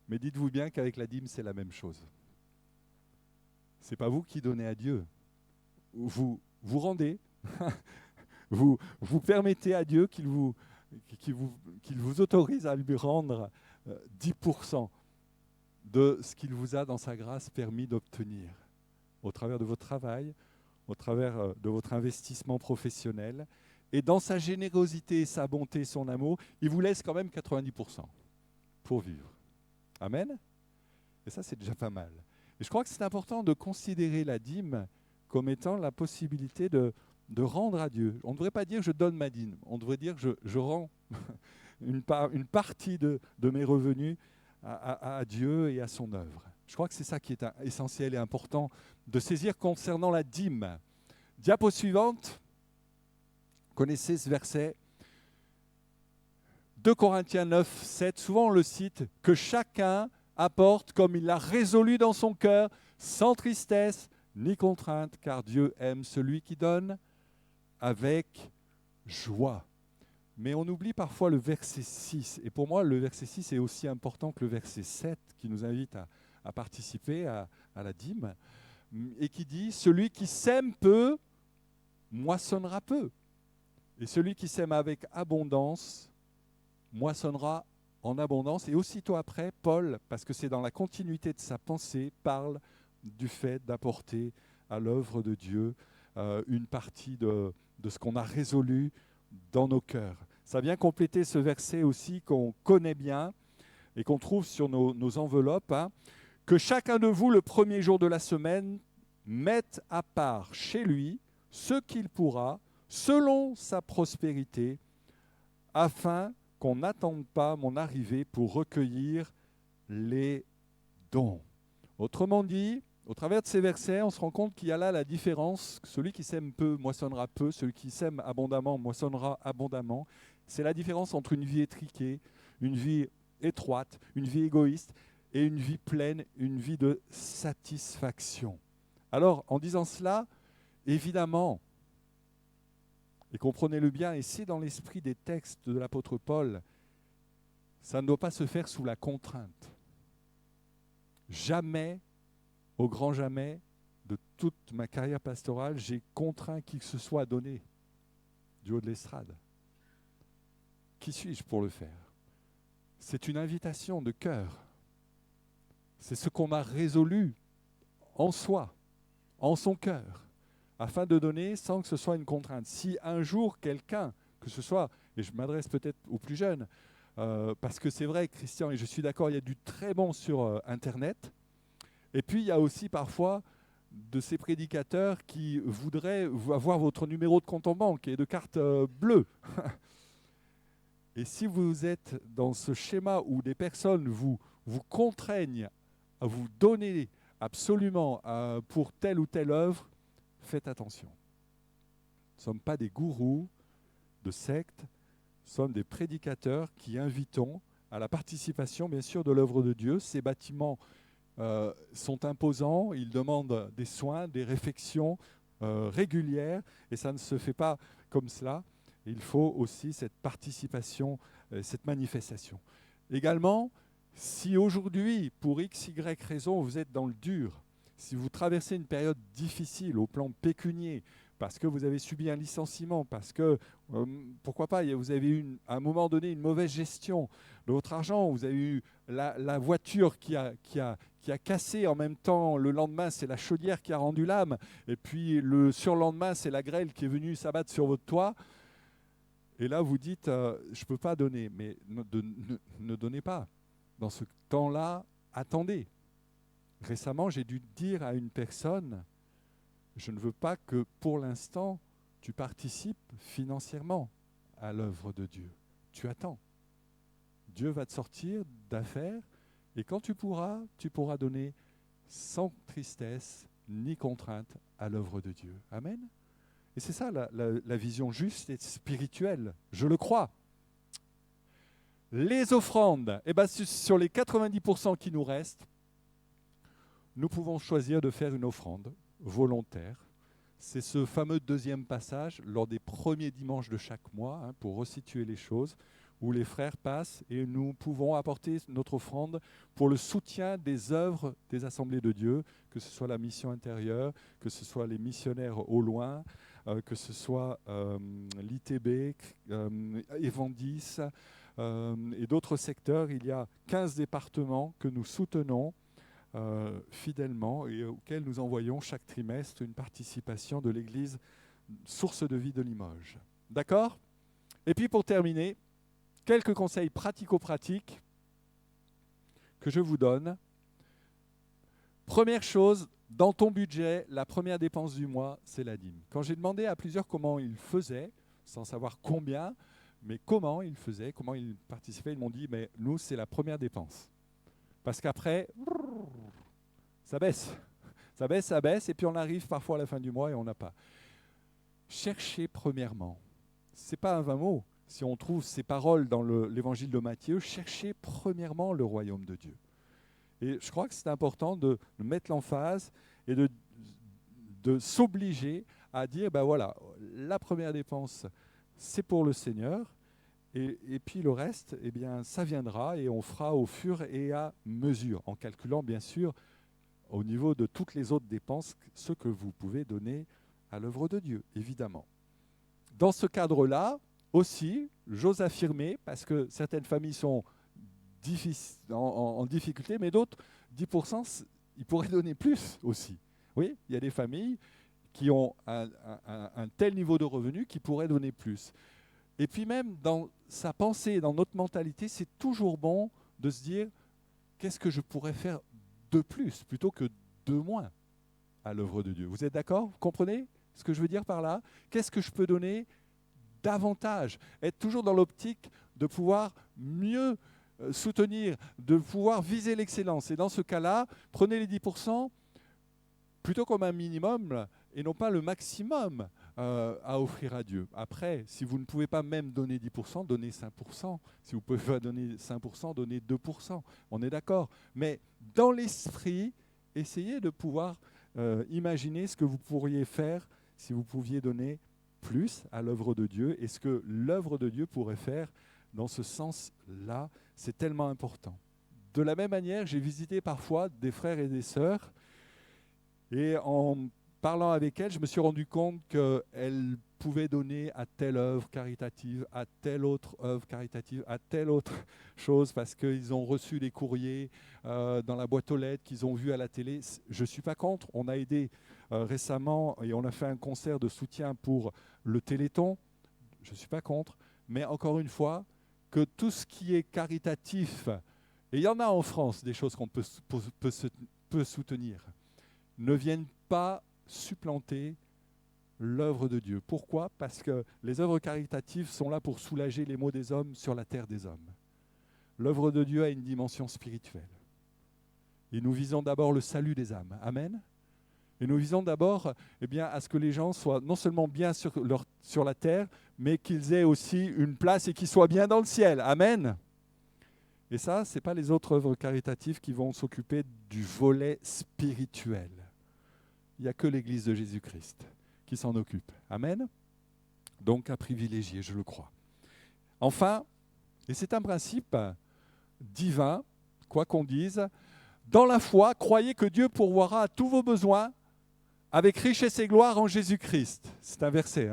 Mais dites-vous bien qu'avec la dîme, c'est la même chose. Ce n'est pas vous qui donnez à Dieu. Vous rendez. vous permettez à Dieu qu'il vous autorise à lui rendre 10% de ce qu'il vous a dans sa grâce permis d'obtenir au travers de votre travail, au travers de votre investissement professionnel. Et dans sa générosité, sa bonté, son amour, il vous laisse quand même 90% pour vivre. Amen. Et ça, c'est déjà pas mal. Et je crois que c'est important de considérer la dîme comme étant la possibilité de rendre à Dieu. On ne devrait pas dire je donne ma dîme, on devrait dire je rends une partie de mes revenus à Dieu et à son œuvre. Je crois que c'est ça qui est essentiel et important de saisir concernant la dîme. Diapo suivante, connaissez ce verset, 2 Corinthiens 9, 7, souvent on le cite, que chacun apporte comme il l'a résolu dans son cœur, sans tristesse ni contrainte, car Dieu aime celui qui donne avec joie. Mais on oublie parfois le verset 6. Et pour moi, le verset 6 est aussi important que le verset 7 qui nous invite à participer à la dîme et qui dit « Celui qui sème peu, moissonnera peu. Et celui qui sème avec abondance, moissonnera en abondance. » Et aussitôt après, Paul, parce que c'est dans la continuité de sa pensée, parle du fait d'apporter à l'œuvre de Dieu une partie de ce qu'on a résolu dans nos cœurs. Ça vient compléter ce verset aussi qu'on connaît bien et qu'on trouve sur nos enveloppes, hein, que chacun de vous, le premier jour de la semaine, mette à part chez lui ce qu'il pourra, selon sa prospérité, afin qu'on n'attende pas mon arrivée pour recueillir les dons. Autrement dit, au travers de ces versets, on se rend compte qu'il y a là la différence. Celui qui sème peu moissonnera peu, celui qui sème abondamment moissonnera abondamment. C'est la différence entre une vie étriquée, une vie étroite, une vie égoïste et une vie pleine, une vie de satisfaction. Alors, en disant cela, évidemment, et comprenez-le bien, et c'est dans l'esprit des textes de l'apôtre Paul, ça ne doit pas se faire sous la contrainte. Jamais, au grand jamais, de toute ma carrière pastorale, j'ai contraint qui que ce soit à donner du haut de l'estrade. Qui suis-je pour le faire? C'est une invitation de cœur. C'est ce qu'on a résolu en soi, en son cœur, afin de donner sans que ce soit une contrainte. Si un jour quelqu'un, que ce soit, et je m'adresse peut-être aux plus jeunes, parce que c'est vrai, Christian, et je suis d'accord, il y a du très bon sur Internet, et puis il y a aussi parfois de ces prédicateurs qui voudraient avoir votre numéro de compte en banque et de carte bleue. Et si vous êtes dans ce schéma où des personnes vous contraignent à vous donner absolument pour telle ou telle œuvre, faites attention. Nous ne sommes pas des gourous de sectes, nous sommes des prédicateurs qui invitons à la participation, bien sûr, de l'œuvre de Dieu. Ces bâtiments sont imposants, ils demandent des soins, des réflexions régulières, et ça ne se fait pas comme cela. Il faut aussi cette participation, cette manifestation. Également, si aujourd'hui, pour x, y raison, vous êtes dans le dur, si vous traversez une période difficile au plan pécunier, parce que vous avez subi un licenciement, parce que, pourquoi pas, vous avez eu à un moment donné une mauvaise gestion de votre argent, vous avez eu la voiture qui a cassé en même temps, le lendemain c'est la chaudière qui a rendu l'âme, et puis le surlendemain c'est la grêle qui est venue s'abattre sur votre toit, et là vous dites, je ne peux pas donner, mais ne donnez pas. Dans ce temps-là, attendez. Récemment, j'ai dû dire à une personne, je ne veux pas que pour l'instant, tu participes financièrement à l'œuvre de Dieu. Tu attends. Dieu va te sortir d'affaires et quand tu pourras donner sans tristesse ni contrainte à l'œuvre de Dieu. Amen. Et c'est ça la vision juste et spirituelle. Je le crois. Les offrandes, sur les 90% qui nous restent, nous pouvons choisir de faire une offrande volontaire. C'est ce fameux deuxième passage lors des premiers dimanches de chaque mois, pour resituer les choses, où les frères passent et nous pouvons apporter notre offrande pour le soutien des œuvres des assemblées de Dieu, que ce soit la mission intérieure, que ce soit les missionnaires au loin, que ce soit l'ITB, Evandis et d'autres secteurs. Il y a 15 départements que nous soutenons fidèlement et auxquels nous envoyons chaque trimestre une participation de l'Église Source de Vie de Limoges. D'accord ? Et puis pour terminer, quelques conseils pratico-pratiques que je vous donne. Première chose, dans ton budget, la première dépense du mois, c'est la dîme. Quand j'ai demandé à plusieurs comment ils faisaient, sans savoir combien, mais comment ils faisaient, comment ils participaient, ils m'ont dit, mais nous, c'est la première dépense. Parce qu'après, ça baisse. Ça baisse, et puis on arrive parfois à la fin du mois et on n'a pas. Cherchez premièrement. Ce n'est pas un vain mot. Si on trouve ces paroles dans l'évangile de Matthieu, cherchez premièrement le royaume de Dieu. Et je crois que c'est important de mettre l'emphase et de s'obliger à dire, ben voilà, la première dépense, c'est pour le Seigneur, et puis le reste, eh bien, ça viendra et on fera au fur et à mesure, en calculant bien sûr au niveau de toutes les autres dépenses ce que vous pouvez donner à l'œuvre de Dieu, évidemment. Dans ce cadre-là, aussi, j'ose affirmer, parce que certaines familles sont en difficulté, mais d'autres, 10%, ils pourraient donner plus aussi. Oui, il y a des familles qui ont un tel niveau de revenu qui pourraient donner plus. Et puis même dans sa pensée, dans notre mentalité, c'est toujours bon de se dire qu'est-ce que je pourrais faire de plus plutôt que de moins à l'œuvre de Dieu. Vous êtes d'accord? Vous comprenez ce que je veux dire par là? Qu'est-ce que je peux donner davantage? Être toujours dans l'optique de pouvoir mieux soutenir, de pouvoir viser l'excellence. Et dans ce cas-là, prenez les 10% plutôt comme un minimum et non pas le maximum à offrir à Dieu. Après, si vous ne pouvez pas même donner 10%, donnez 5%. Si vous ne pouvez pas donner 5%, donnez 2%. On est d'accord. Mais dans l'esprit, essayez de pouvoir imaginer ce que vous pourriez faire si vous pouviez donner plus à l'œuvre de Dieu et ce que l'œuvre de Dieu pourrait faire dans ce sens-là. C'est tellement important. De la même manière, j'ai visité parfois des frères et des sœurs et en parlant avec elles, je me suis rendu compte qu'elles pouvaient donner à telle œuvre caritative, à telle autre œuvre caritative, à telle autre chose, parce qu'ils ont reçu des courriers dans la boîte aux lettres qu'ils ont vus à la télé. Je ne suis pas contre. On a aidé récemment et on a fait un concert de soutien pour le Téléthon. Je ne suis pas contre. Mais encore une fois, que tout ce qui est caritatif, et il y en a en France des choses qu'on peut soutenir, ne viennent pas supplanter l'œuvre de Dieu. Pourquoi? Parce que les œuvres caritatives sont là pour soulager les maux des hommes sur la terre des hommes. L'œuvre de Dieu a une dimension spirituelle. Et nous visons d'abord le salut des âmes. Amen. Et nous visons d'abord à ce que les gens soient non seulement bien sur la terre, mais qu'ils aient aussi une place et qu'ils soient bien dans le ciel. Amen. Et ça, ce n'est pas les autres œuvres caritatives qui vont s'occuper du volet spirituel. Il n'y a que l'Église de Jésus-Christ qui s'en occupe. Amen. Donc à privilégier, je le crois. Enfin, et c'est un principe divin, quoi qu'on dise, dans la foi, croyez que Dieu pourvoira à tous vos besoins avec richesse et gloire en Jésus-Christ. C'est un verset,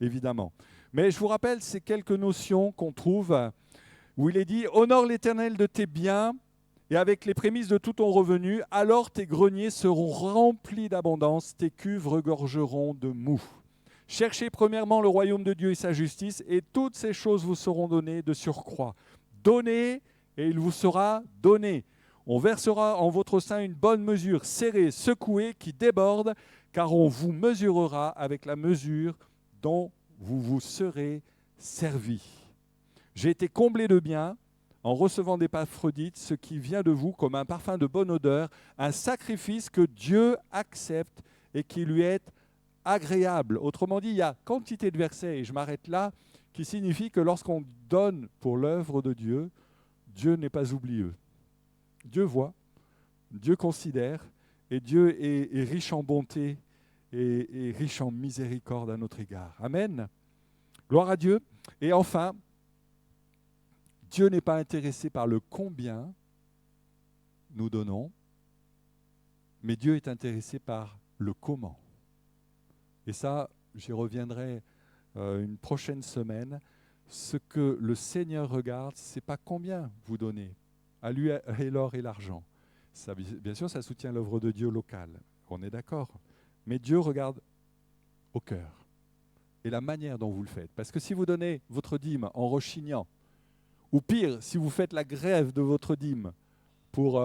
évidemment. Mais je vous rappelle ces quelques notions qu'on trouve où il est dit « Honore l'Éternel de tes biens et avec les prémices de tout ton revenu, alors tes greniers seront remplis d'abondance, tes cuves regorgeront de moût. Cherchez premièrement le royaume de Dieu et sa justice, et toutes ces choses vous seront données de surcroît. Donnez, et il vous sera donné. On versera en votre sein une bonne mesure, serrée, secouée, qui déborde, car on vous mesurera avec la mesure dont vous vous serez servi. J'ai été comblé de biens, en recevant d'Épaphrodite ce qui vient de vous comme un parfum de bonne odeur, un sacrifice que Dieu accepte et qui lui est agréable. Autrement dit, il y a quantité de versets, et je m'arrête là, qui signifie que lorsqu'on donne pour l'œuvre de Dieu, Dieu n'est pas oublieux. Dieu voit, Dieu considère, et Dieu est riche en bonté et riche en miséricorde à notre égard. Amen. Gloire à Dieu. Et enfin, Dieu n'est pas intéressé par le combien nous donnons, mais Dieu est intéressé par le comment. Et ça, j'y reviendrai une prochaine semaine. Ce que le Seigneur regarde, ce n'est pas combien vous donnez. À lui est l'or et l'argent. Ça, bien sûr, ça soutient l'œuvre de Dieu locale. On est d'accord. Mais Dieu regarde au cœur et la manière dont vous le faites. Parce que si vous donnez votre dîme en rechignant, ou pire, si vous faites la grève de votre dîme pour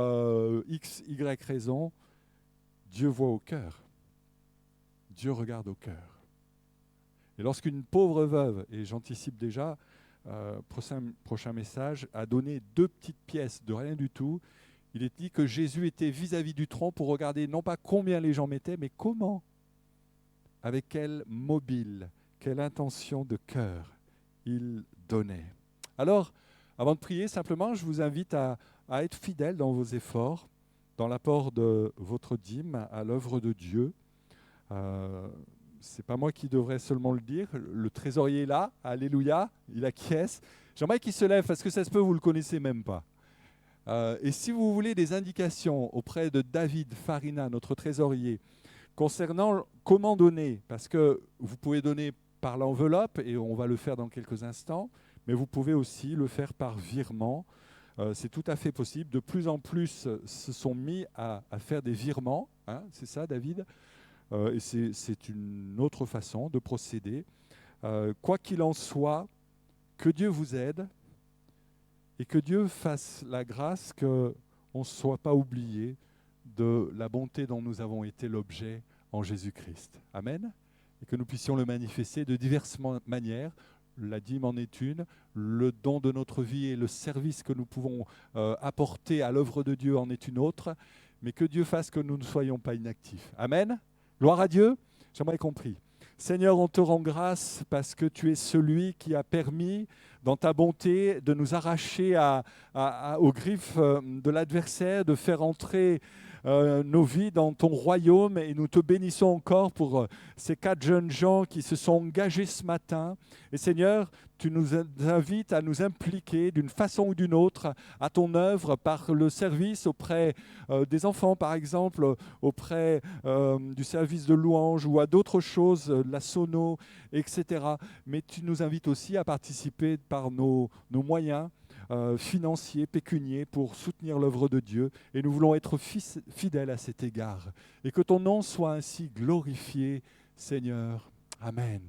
X, Y raison, Dieu voit au cœur. Dieu regarde au cœur. Et lorsqu'une pauvre veuve, et j'anticipe déjà, prochain message, a donné 2 petites pièces de rien du tout, il est dit que Jésus était vis-à-vis du tronc pour regarder non pas combien les gens mettaient, mais comment, avec quel mobile, quelle intention de cœur il donnait. Alors, avant de prier, simplement, je vous invite à être fidèle dans vos efforts, dans l'apport de votre dîme à l'œuvre de Dieu. C'est pas moi qui devrais seulement le dire, le trésorier est là, alléluia, il acquiesce. J'aimerais qu'il se lève parce que ça se peut, vous ne le connaissez même pas. Et si vous voulez des indications auprès de David Farina, notre trésorier, concernant comment donner, parce que vous pouvez donner par l'enveloppe, et on va le faire dans quelques instants, mais vous pouvez aussi le faire par virement. C'est tout à fait possible. De plus en plus se sont mis à faire des virements. Hein, c'est ça, David ? Et c'est une autre façon de procéder. Quoi qu'il en soit, que Dieu vous aide et que Dieu fasse la grâce qu'on ne soit pas oublié de la bonté dont nous avons été l'objet en Jésus-Christ. Amen. Et que nous puissions le manifester de diverses manières. La dîme en est une, le don de notre vie et le service que nous pouvons apporter à l'œuvre de Dieu en est une autre, mais que Dieu fasse que nous ne soyons pas inactifs. Amen. Gloire à Dieu. J'aimerais compris. Seigneur, on te rend grâce parce que tu es celui qui a permis, dans ta bonté, de nous arracher aux griffes de l'adversaire, de faire entrer nos vies dans ton royaume. Et nous te bénissons encore pour ces 4 jeunes gens qui se sont engagés ce matin. Et Seigneur, tu nous invites à nous impliquer d'une façon ou d'une autre à ton œuvre par le service auprès des enfants, par exemple, auprès du service de louange ou à d'autres choses, la sono, etc. Mais tu nous invites aussi à participer par nos moyens financiers, pécuniers, pour soutenir l'œuvre de Dieu. Et nous voulons être fidèles à cet égard. Et que ton nom soit ainsi glorifié, Seigneur. Amen.